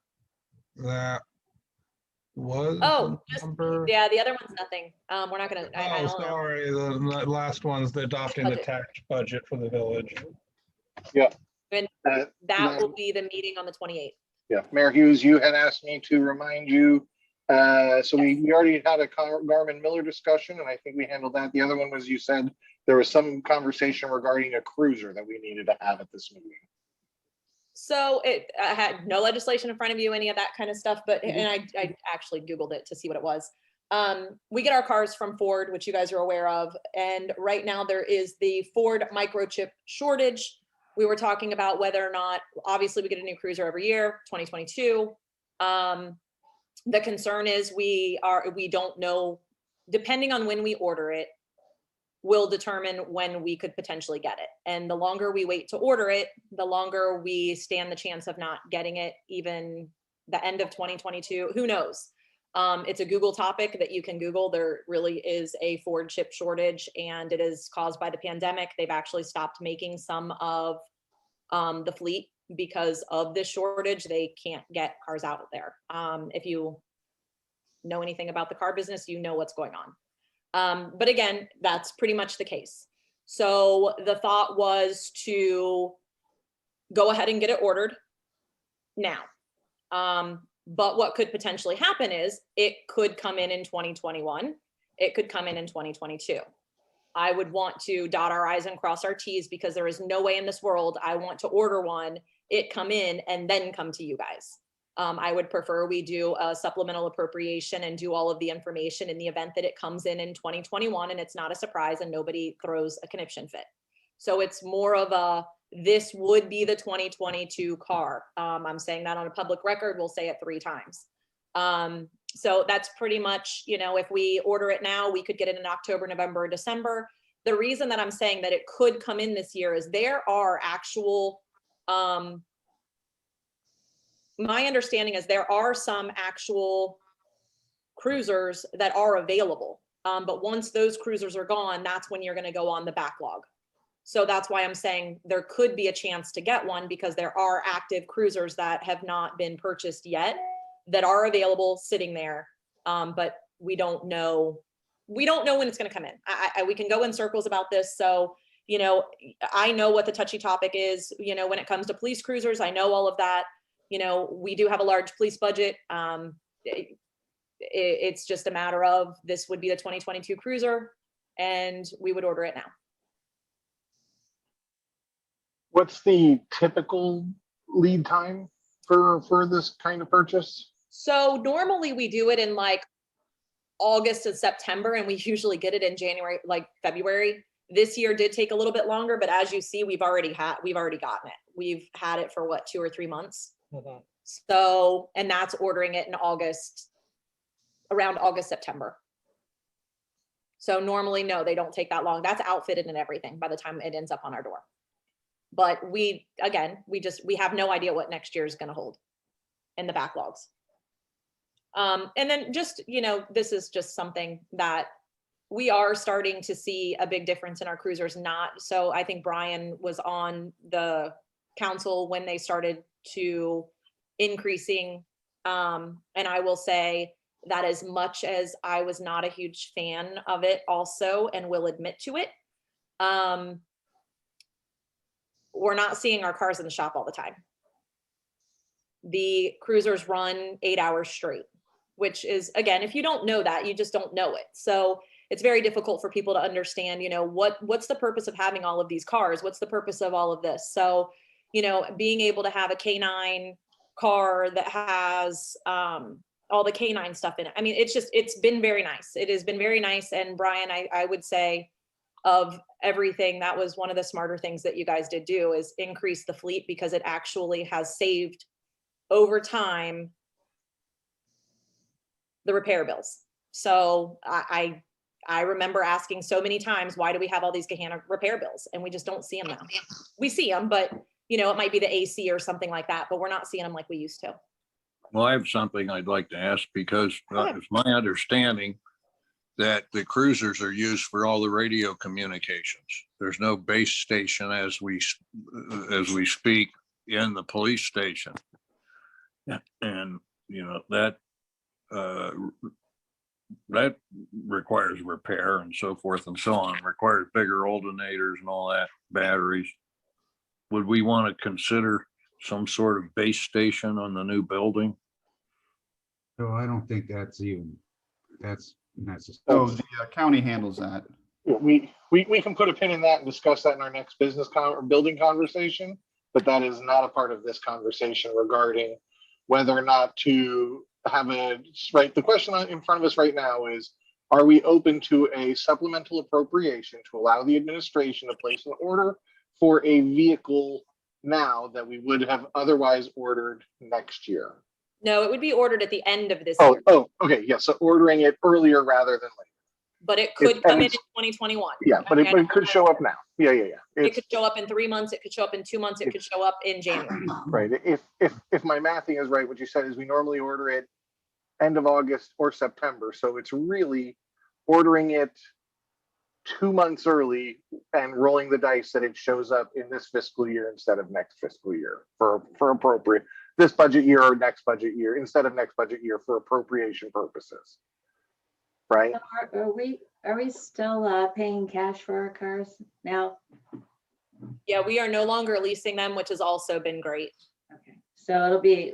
That was. Oh, the just, number. yeah, the other one's nothing. We're not gonna, I Oh, don't know. sorry, the last one's the adopting the Budget. tax budget for the village. That will be the meeting on the 28th. Yeah, Mayor Hughes, you had asked me to remind you. So we already had a Garmin Miller discussion, and I think we handled that. The other one was, you said there was some conversation regarding a cruiser that we needed to have at this meeting. So I had no legislation in front of you, any of that kind of stuff, but, and I actually Googled it to see what it was. We get our cars from Ford, which you guys are aware of. And right now there is the Ford microchip shortage. We were talking about whether or not, obviously we get a new cruiser every year, 2022. The concern is we don't know, depending on when we order it, will determine when we could potentially get it. And the longer we wait to order it, the longer we stand the chance of not getting it, even the end of 2022, who knows? It's a Google topic that you can Google. There really is a Ford chip shortage, and it is caused by the pandemic. They've actually stopped making some of the fleet because of this shortage. They can't get cars out there. If you know anything about the car business, you know what's going on. But again, that's pretty much the case. So the thought was to go ahead and get it ordered now. But what could potentially happen is it could come in 2021. It could come in 2022. I would want to dot our I's and cross our T's, because there is no way in this world I want to order one, it come in, and then come to you guys. I would prefer we do a supplemental appropriation and do all of the information in the event that it comes in 2021 and it's not a surprise and nobody throws a conniption fit. So it's more of a, this would be the 2022 car. I'm saying that on a public record, we'll say it 3 times. So that's pretty much, you know, if we order it now, we could get it in October, November, December. The reason that I'm saying that it could come in this year is there are actual, my understanding is there are some actual cruisers that are available. But once those cruisers are gone, that's when you're going to go on the backlog. So that's why I'm saying there could be a chance to get one, because there are active cruisers that have not been purchased yet that are available sitting there. But we don't know when it's going to come in. We can go in circles about this. So, you know, I know what the touchy topic is, you know, when it comes to police cruisers, I know all of that. You know, we do have a large police budget. It's just a matter of, this would be the 2022 cruiser and we would order it now. What's the typical lead time for this kind of purchase? So normally we do it in like August and September, and we usually get it in January, like February. This year did take a little bit longer, but as you see, we've already gotten it. We've had it for what, 2 or 3 months. So, and that's ordering it in August, around August, September. So normally, no, they don't take that long. That's outfitted and everything by the time it ends up on our door. But we have no idea what next year is going to hold in the backlogs. And then just, you know, this is just something that we are starting to see a big difference in our cruisers. So I think Brian was on the council when they started to increasing. And I will say that as much as I was not a huge fan of it also, and will admit to it, we're not seeing our cars in the shop all the time. The cruisers run 8 hours straight, which is, again, if you don't know that, you just don't know it. So it's very difficult for people to understand, you know, what's the purpose of having all of these cars? What's the purpose of all of this? So, you know, being able to have a K9 car that has all the K9 stuff in it. I mean, it's been very nice. It has been very nice. And Brian, I would say, of everything, that was one of the smarter things that you guys did do, is increase the fleet, because it actually has saved over time the repair bills. So I remember asking so many times, why do we have all these Gahanna repair bills? And we just don't see them now. We see them, but you know, it might be the AC or something like that, but we're not seeing them like we used to. Well, I have something I'd like to ask, because it's my understanding that the cruisers are used for all the radio communications. There's no base station as we speak in the police station. And, you know, uh, that requires repair and so forth and so on, requires bigger alternators and all that, batteries. Would we want to consider some sort of base station on the new building? So I don't think that's necessary. So the county handles that. Yeah, we can put a pin in that and discuss that in our next or building conversation, but that is not a part of this conversation regarding whether or not to have right, the question in front of us right now is, are we open to a supplemental appropriation to allow the administration to place an order for a vehicle now that we would have otherwise ordered next year? No, it would be ordered at the end of this Oh, year, okay, yeah, so ordering it earlier rather than later. but it could come in it's- 2021. Yeah, but Okay, it could show up now. Yeah. It It's- could show up in 3 months, it could show up in 2 months, it could show up in January. Right, if my mathing is right, what you said is we normally order it end of August or September, so it's really ordering it 2 months early and rolling the dice that it shows up in this fiscal year instead of next fiscal year for appropriate, this budget year or next budget year, instead of next budget year for appropriation purposes. Right? Are we still paying cash for our cars now? Yeah, we are no longer leasing them, which has also been great. Okay, so it'll be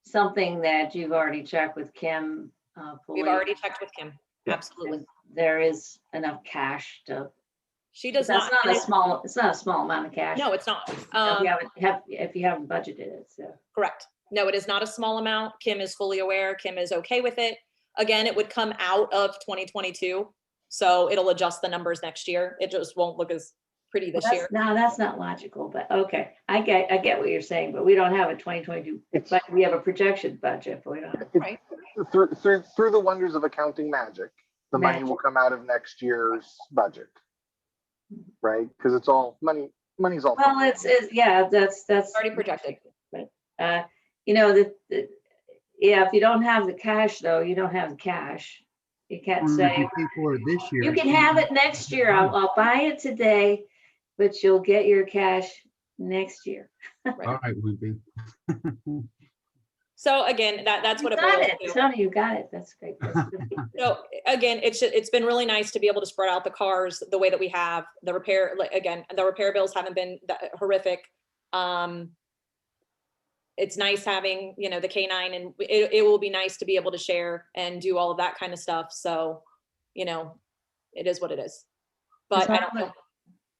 something that you've already checked with Kim. We've Pulley. already checked with Kim. Yeah. Absolutely. There is enough cash to, She does that's not. not a small, it's not a small amount of cash. No, it's not. If you haven't budgeted it, so. Correct. No, it is not a small amount. Kim is fully aware. Kim is okay with it. Again, it would come out of 2022. So it'll adjust the numbers next year. It just won't look as pretty this year. No, that's not logical, but okay, I get what you're saying, but we don't have a 2022, It's but we have a projection budget, but we don't have. Right. through the wonders of accounting magic, the money will Magic. come out of next year's budget. Right? Because it's all money's all. Well, yeah, that's. Already projected. You know, yeah, if you don't have the cash though, you don't have the cash. You can't If say, you pay for it this year. you can have it next year, I'll buy it today, but you'll get your cash next year. All right, Wimpy. So again, that's what You it got boils it, to. Tony, you got it, that's great. That's good. So again, it's been really nice to be able to spread out the cars the way that we have. The repair, again, the repair bills haven't been that horrific. It's nice having, you know, the K9, and it will be nice to be able to share and do all of that kind of stuff. So, you know, it is what it is. But I don't know.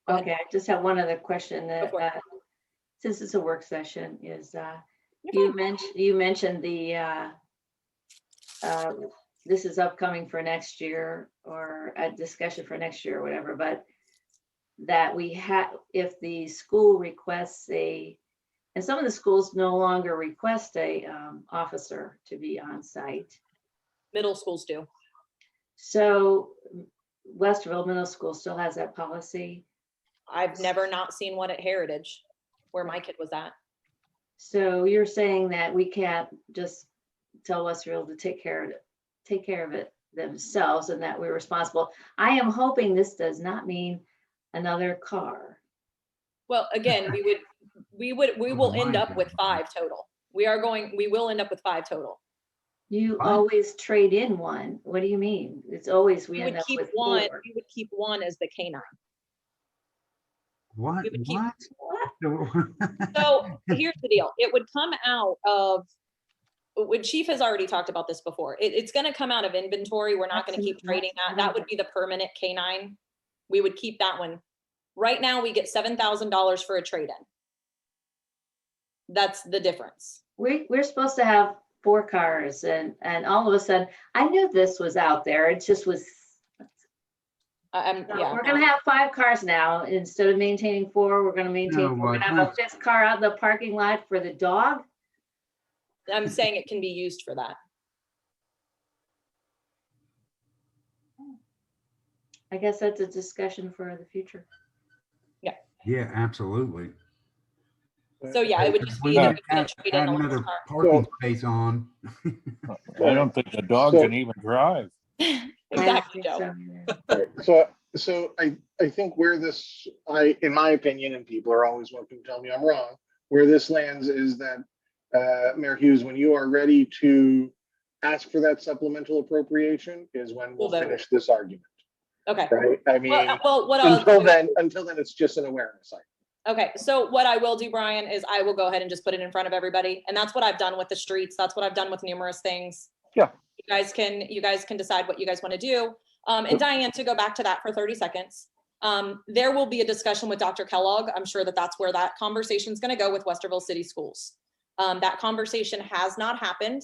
Go ahead. Okay, I just have one other question that, for it. since it's a work session, is, You're you mentioned the, this is upcoming for next year, or a discussion for next year or whatever, but that we have, if the school requests and some of the schools no longer request a officer to be on site. Middle schools do. So Westerville Middle School still has that policy. I've never not seen one at Heritage where my kid was at. So you're saying that we can't just tell Westerville to take care of it themselves, and that we're responsible. I am hoping this does not mean another car. Well, again, we will end up with 5 total. We will end up with 5 total. You What? always trade in one. What do you mean? It's always we We end would up keep with one, 4. we would keep one as the K9. What? We would keep- What? So here's the deal. It would come out of, when Chief has already talked about this before, it's gonna come out of inventory. We're not gonna keep Absolutely. trading that. That would be the permanent K9. We would keep that one. Right now, we get $7,000 for a trade-in. That's the difference. We're supposed to have 4 cars, and all of a sudden, I knew this was out there. It just was. Yeah. We're gonna have 5 cars now. Instead of maintaining 4, we're gonna maintain No, 4. We're what? gonna have a 5th car out in the parking lot for the dog. I'm saying it can be used for that. I guess that's a discussion for the future. Yeah, absolutely. So yeah, it would just be We that would we couldn't add trade in the another last car. parking space on. I don't think the dog So- can even drive. Exactly, I Joe. don't think so either. So I think where this, in my opinion, and people are always welcome to tell me I'm wrong, where this lands is that Mayor Hughes, when you are ready to ask for that supplemental appropriation is when we'll We'll vote. finish this argument, Okay. right? I mean, Well, what I'll until do- then, it's just an awareness item. Okay, so what I will do, Brian, is I will go ahead and just put it in front of everybody, and that's what I've done with the streets. That's what I've done with numerous things. Yeah. You guys can decide what you guys want to do. And Diane, to go back to that for 30 seconds, there will be a discussion with Dr. Kellogg. I'm sure that that's where that conversation is going to go with Westerville City Schools. That conversation has not happened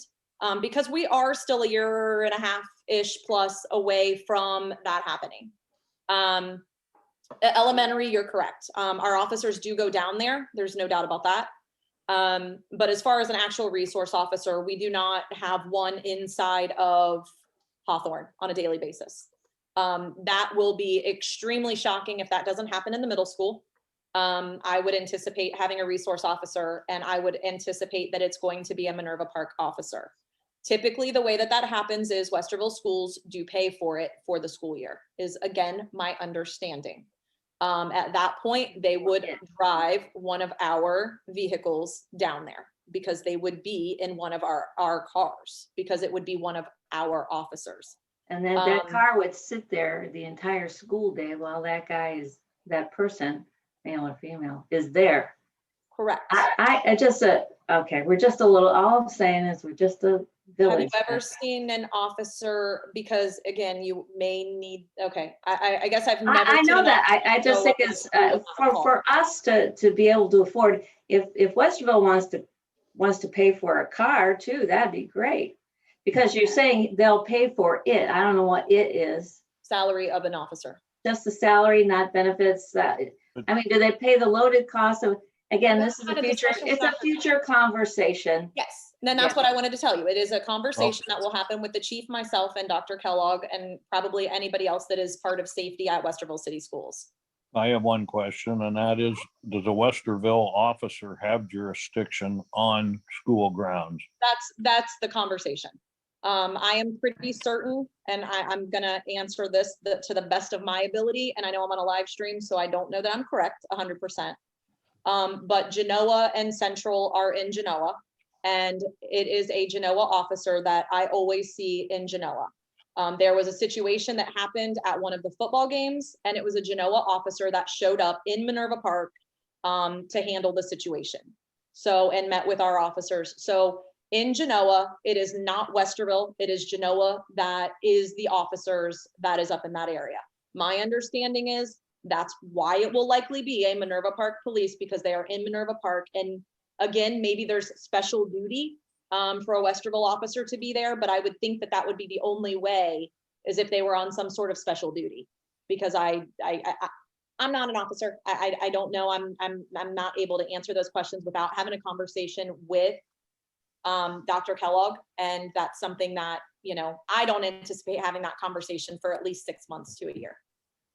because we are still a year and a half-ish plus away from that happening. Elementary, you're correct. Our officers do go down there. There's no doubt about that. But as far as an actual resource officer, we do not have one inside of Hawthorne on a daily basis. That will be extremely shocking if that doesn't happen in the middle school. I would anticipate having a resource officer, and I would anticipate that it's going to be a Minerva Park officer. Typically, the way that that happens is Westerville schools do pay for it for the school year, is again, my understanding. At that point, they would drive one of our vehicles down there because they would be in one of our cars because it would be one of our officers. And then that car would sit there the entire school day while that person, male or female, is there. Correct. I just, okay, we're just a little, all I'm saying is we're just a Have village. you ever seen an officer, because again, you may need, okay, I guess I've never. I seen know an that. officer I just go think up it's and do a call. for us to be able to afford, if Westerville wants to pay for a car too, that'd be great. Because you're saying they'll pay for it. I don't know what it is. Salary of an officer. Just the salary, not benefits. I mean, do they pay the loaded cost of, again, this is a Kind of future, discussion it's a factor. future conversation. Yes, and then that's Yeah. what I wanted to tell you. It is a conversation that will happen with the chief, myself, and Dr. Kellogg, and probably anybody else that is part of safety at Westerville City Schools. I have one question, and that is, does a Westerville officer have jurisdiction on school grounds? That's the conversation. I am pretty certain, and I'm gonna answer this to the best of my ability, and I know I'm on a live stream, so I don't know that I'm correct 100%. But Genoa and Central are in Genoa, and it is a Genoa officer that I always see in Genoa. There was a situation that happened at one of the football games, and it was a Genoa officer that showed up in Minerva Park to handle the situation. So, and met with our officers. So in Genoa, it is not Westerville, it is Genoa that is the officers that is up in that area. My understanding is that's why it will likely be a Minerva Park Police, because they are in Minerva Park. And again, maybe there's special duty for a Westerville officer to be there, but I would think that that would be the only way, is if they were on some sort of special duty. Because I'm not an officer. I don't know. I'm not able to answer those questions without having a conversation with Dr. Kellogg. And that's something that, you know, I don't anticipate having that conversation for at least 6 months to a year.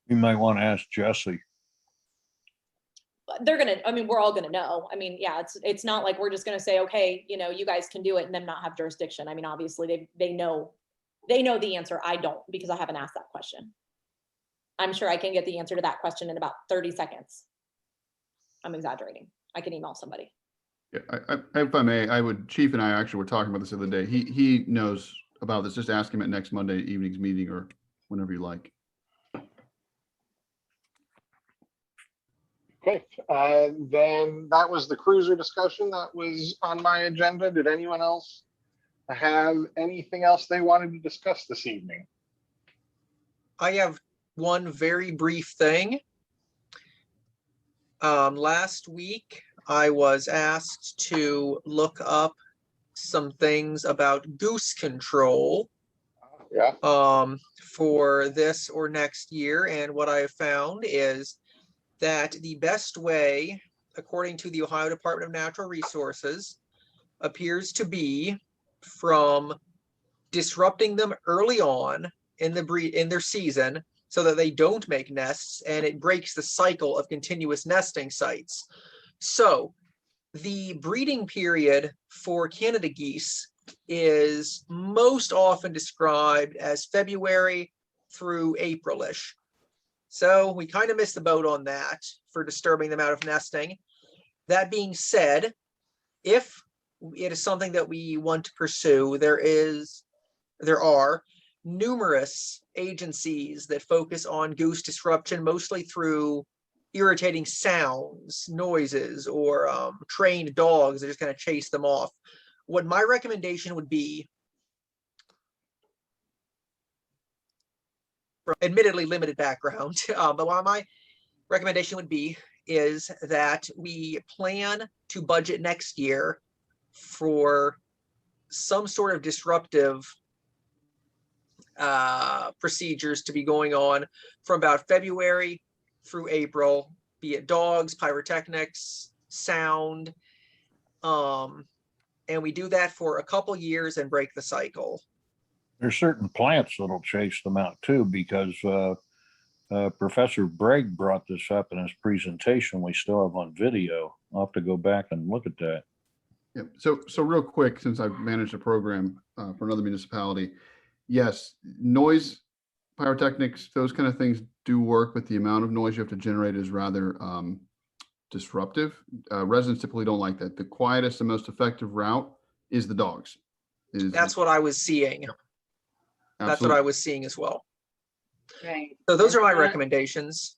You might want to ask Jesse. But they're gonna, I mean, we're all gonna know. I mean, yeah, it's not like we're just gonna say, okay, you know, you guys can do it and then not have jurisdiction. I mean, obviously they know the answer. I don't, because I haven't asked that question. I'm sure I can get the answer to that question in about 30 seconds. I'm exaggerating. I can email somebody. Yeah, if I may, Chief and I actually were talking about this the other day. He knows about this. Just ask him at next Monday evening's meeting or whenever you like. Okay, then that was the cruiser discussion that was on my agenda. Did anyone else have anything else they wanted to discuss this evening? I have one very brief thing. Last week, I was asked to look up some things about goose control Yeah, for this or next year. And what I have found is that the best way, according to the Ohio Department of Natural Resources, appears to be from disrupting them early on in their season so that they don't make nests, and it breaks the cycle of continuous nesting sites. So the breeding period for Canada geese is most often described as February through April-ish. So we kind of missed the boat on that for disturbing them out of nesting. That being said, if it is something that we want to pursue. There are numerous agencies that focus on goose disruption, mostly through irritating sounds, noises, or trained dogs that just kind of chase them off. What my recommendation would be, admittedly limited background, but what my recommendation would be is that we plan to budget next year for some sort of disruptive procedures to be going on from about February through April, be it dogs, pyrotechnics, sound. And we do that for a couple years and break the cycle. There's certain plants that'll chase them out too, because Professor Bragg brought this up in his presentation. We still have on video. I'll have to go back and look at that. Yeah. So real quick, since I've managed a program for another municipality, yes, noise, pyrotechnics, those kind of things do work, but the amount of noise you have to generate is rather disruptive. Residents typically don't like that. The quietest and most effective route is the dogs. That's what I was seeing. That's what I was seeing as well. Right. So those are my Right. recommendations.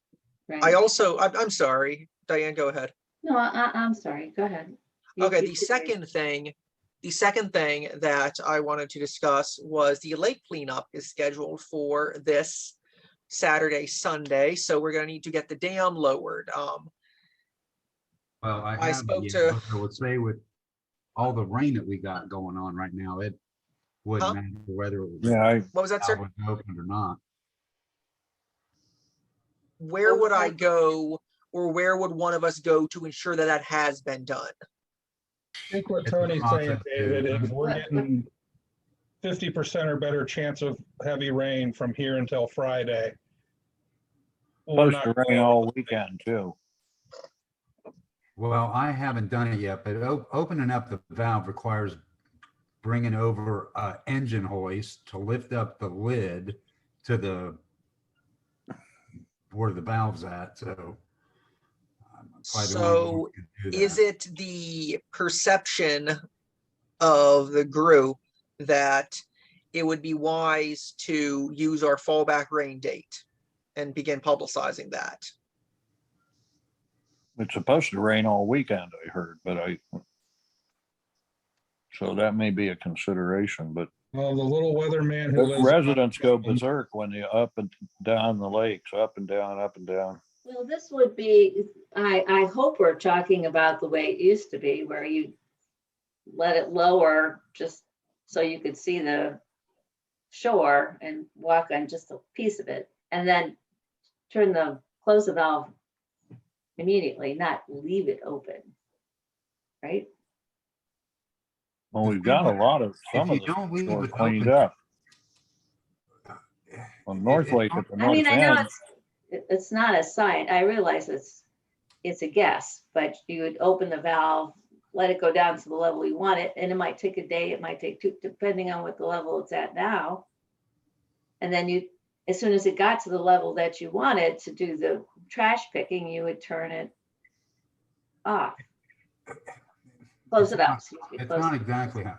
Right. I also, I'm sorry, Diane, go ahead. No, I'm sorry. Go ahead. You- Okay, you the should- second thing that I wanted to discuss was the lake cleanup is scheduled for this Saturday, Sunday. So we're gonna need to get the dam lowered. Well, I I have, spoke yeah, to- I would say with all the rain that we got going on right now, it wouldn't Huh? matter whether it was Yeah, What was that, sir? valve was opened or not. Where would I go, or where would one of us go to ensure that that has been done? I think what It's a Tony's saying, process, David, dude. is we're getting 50% or better chance of heavy rain from here until Friday. We're supposed to not- rain all weekend too. Well, I haven't done it yet, but opening up the valve requires bringing over a engine hoist to lift up the lid to the where the valve's at. So I'm probably the only one who can do Is that. it the perception of the group that it would be wise to use our fallback rain date and begin publicizing that? It's supposed to rain all weekend, I heard, so that may be a consideration, but Well, the little weatherman who lives. residents go berserk when you up and down the lakes, up and down, up and down. Well, this would be, I hope we're talking about the way it used to be, where you let it lower just so you could see the shore and walk on just a piece of it, and then close the valve immediately, not leave it open. Right? Well, we've got a lot of, some If of you don't leave the it cleaned open- up. On North Lake at the I north mean, I know end, it's not a sign. I realize it's a guess, but you would open the valve, let it go down to the level you want it, and it might take a day, it might take two, depending on what the level it's at now. And then you, as soon as it got to the level that you wanted to do the trash picking, you would turn it off. Close it up. excuse me, It's close not it. exactly how,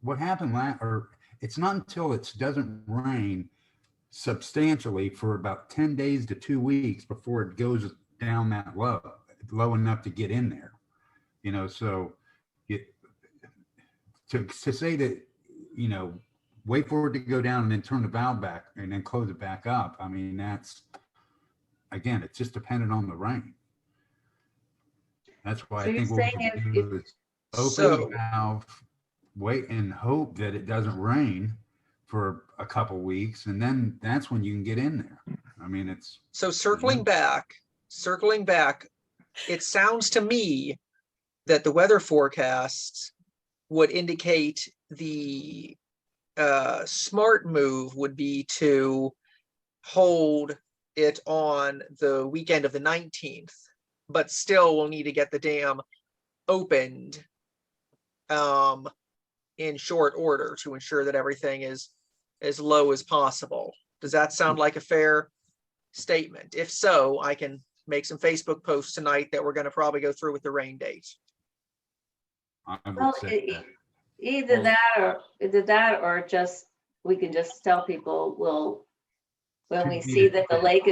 what happened or it's not until it doesn't rain substantially for about 10 days to 2 weeks before it goes down that low enough to get in there. You know, so to say that, you know, wait for it to go down and then turn the valve back and then close it back up. I mean, that's, again, it's just dependent on the rain. That's why So I you're think what we saying can if- do is open So- the valve, wait and hope that it doesn't rain for a couple weeks, and then that's when you can get in there. I mean, it's, So circling back, it sounds to me that the weather forecasts would indicate the smart move would be to hold it on the weekend of the 19th, but still we'll need to get the dam opened in short order to ensure that everything is as low as possible. Does that sound like a fair statement? If so, I can make some Facebook posts tonight that we're going to probably go through with the rain date. I Well, would say that. either that or just, we can just tell people, when To we be see that the determined. lake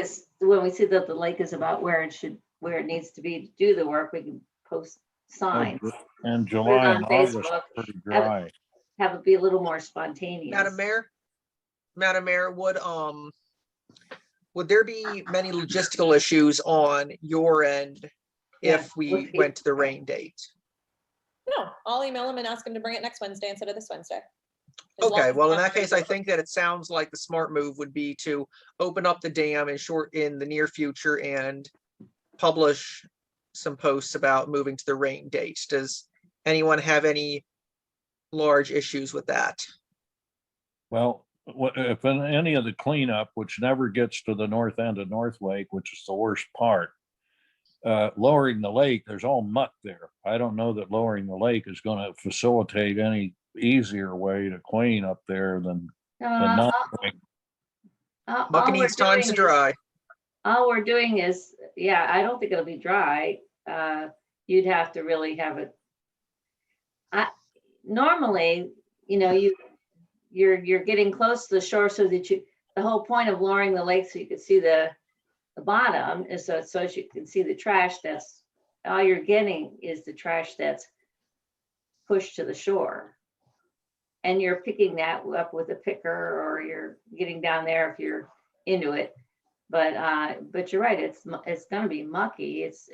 is, about where it needs to be to do the work, we can post signs. And Put it July on and August Facebook, are pretty have it- dry. have it be a little more spontaneous. Madam Mayor, would there be many logistical issues on your end Yeah, if we would be. went to the rain date? No, I'll email him and ask him to bring it next Wednesday instead of this Wednesday. As long Okay, as well, in it's that not case, I crazy. think that it sounds like the smart move would be to open up the dam in the near future and publish some posts about moving to the rain date. Does anyone have any large issues with that? Well, if in any of the cleanup, which never gets to the north end of North Lake, which is the worst part, lowering the lake, there's all muck there. I don't know that lowering the lake is going to facilitate any easier way to clean up there than Uh, not. all Muck we're needs times to doing is- dry. All we're doing is, yeah, I don't think it'll be dry. You'd have to really have it. Normally, you're getting close to the shore so that the whole point of lowering the lake so you can see the bottom is so you can see the trash all you're getting is the trash that's pushed to the shore. And you're picking that up with a picker, or you're getting down there if you're into it. But you're right, it's gonna be mucky. It's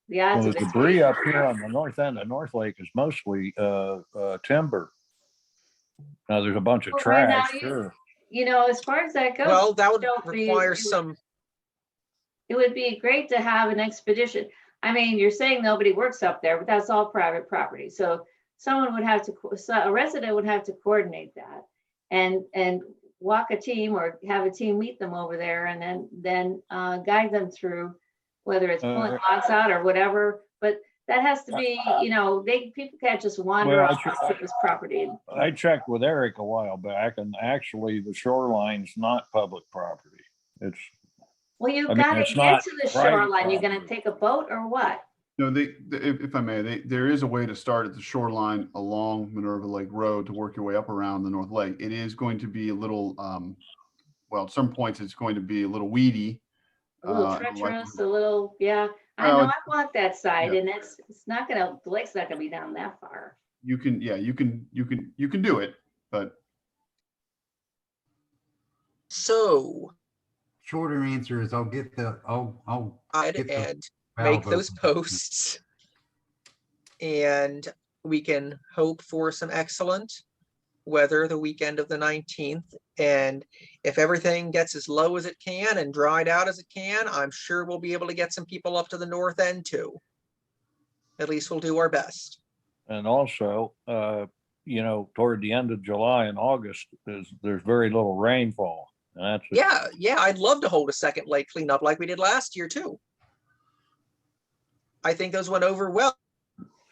the odds Well, of the it. debris up here on the north end of North Lake is mostly timber. Now, there's a bunch of Well, right now, trash, sure. As far as that goes. Well, that would don't be- require it would- some, It would be great to have an expedition. I mean, you're saying nobody works up there, but that's all private property. So a resident would have to coordinate that and walk a team or have a team meet them over there and then guide them through whether it's pulling logs out or whatever. But that has to be, people can't just wander Well, off this property. I checked with Eric a while back, and actually the shoreline's not public property. It's, Well, you've I mean, got to it's get not to the private shoreline. You're going to property. take a boat or what? No, if I may, there is a way to start at the shoreline along Minerva Lake Road to work your way up around the North Lake. It is going to be a little, well, at some points it's going to be a little weedy. A little like- treacherous, a little, yeah. I Well, know, I walked that side yeah. and it's not gonna, the lake's not gonna be down that far. You can do it, but so Shorter answer is I'll get I'd Get the and make valve those open. posts. And we can hope for some excellent weather the weekend of the 19th. And if everything gets as low as it can and dried out as it can, I'm sure we'll be able to get some people up to the north end too. At least we'll do our best. and also, toward the end of July and August, there's very little rainfall. And that's, Yeah, I'd love to hold a second lake cleanup like we did last year too. I think those went over well.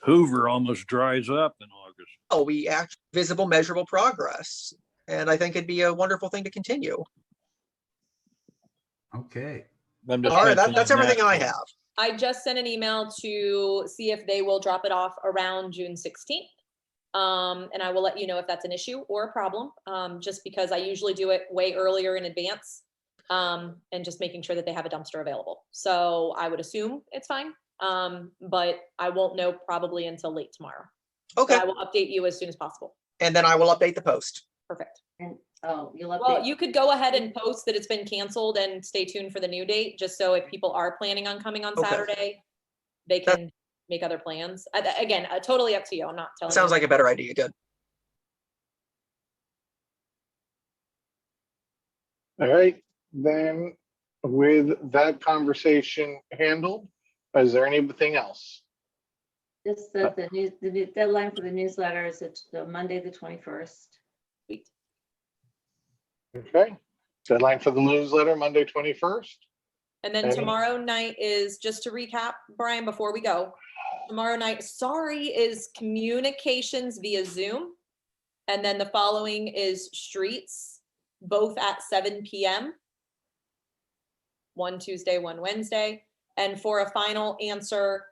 Hoover almost dries up in August. We actually visible, measurable progress. And I think it'd be a wonderful thing to continue. Okay. I'm just All right, mentioning that's everything that. I have. I just sent an email to see if they will drop it off around June 16th. And I will let you know if that's an issue or a problem, just because I usually do it way earlier in advance. And just making sure that they have a dumpster available. So I would assume it's fine. But I won't know probably until late tomorrow. Okay, But I will update you as soon as possible. and then I will update the post. Perfect. And, you'll Well, update. you could go ahead and post that it's been canceled and stay tuned for the new date, just so if people are planning on coming on Okay. Saturday, they can make other plans. Again, totally up to you. I'm not telling you. Sounds like a better idea. Good. all right, then with that conversation handled, is there anything else? Just that the deadline for the newsletter is Monday, the 21st. Sweet. Okay, deadline for the newsletter, Monday, 21st. And then Any- tomorrow night is, just to recap, Brian, before we go, tomorrow night, sorry, is communications via Zoom. And then the following is streets, both at 7 PM. One Tuesday, one Wednesday. And for a final answer,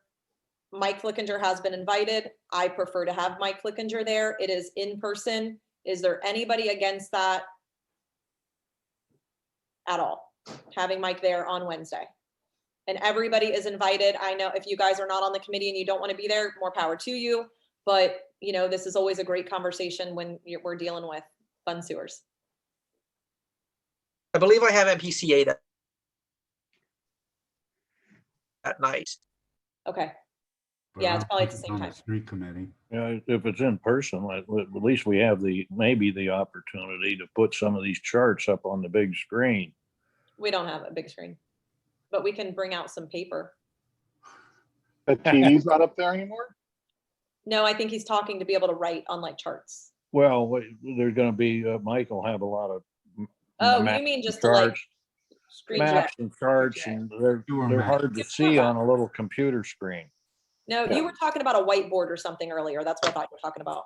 Mike Flickinger has been invited. I prefer to have Mike Flickinger there. It is in person. Is there anybody against that at all? Having Mike there on Wednesday? And everybody is invited. I know if you guys are not on the committee and you don't want to be there, more power to you. But, you know, this is always a great conversation when we're dealing with fund sewers. I believe I have MPCA that night. Okay, but Yeah, I it's don't probably think at the it's same on time. Street committee. Yeah, if it's in person, at least we have maybe the opportunity to put some of these charts up on the big screen. we don't have a big screen, but we can bring out some paper. That TV's not up there anymore? No, I think he's talking to be able to write on like charts. Well, there's gonna be, Mike will have a lot of. Oh, maps you mean and just to like charts, screen Maps share? and charts, and they're Fewer they're maps. hard to It's not see bad. on a little computer screen. No, Yeah. you were talking about a whiteboard or something earlier. That's what I thought you were talking about.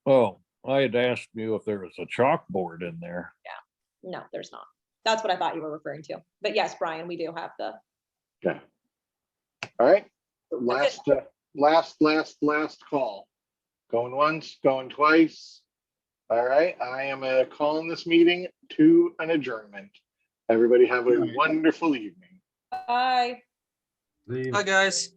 Oh, I had asked you if there was a chalkboard in there. No, there's not. That's what I thought you were referring to. But yes, Brian, we do have the, Okay. All right, last call. Going once, going twice. All right, I am calling this meeting to an adjournment. Everybody have a wonderful evening. bye. Leave. Hi, guys.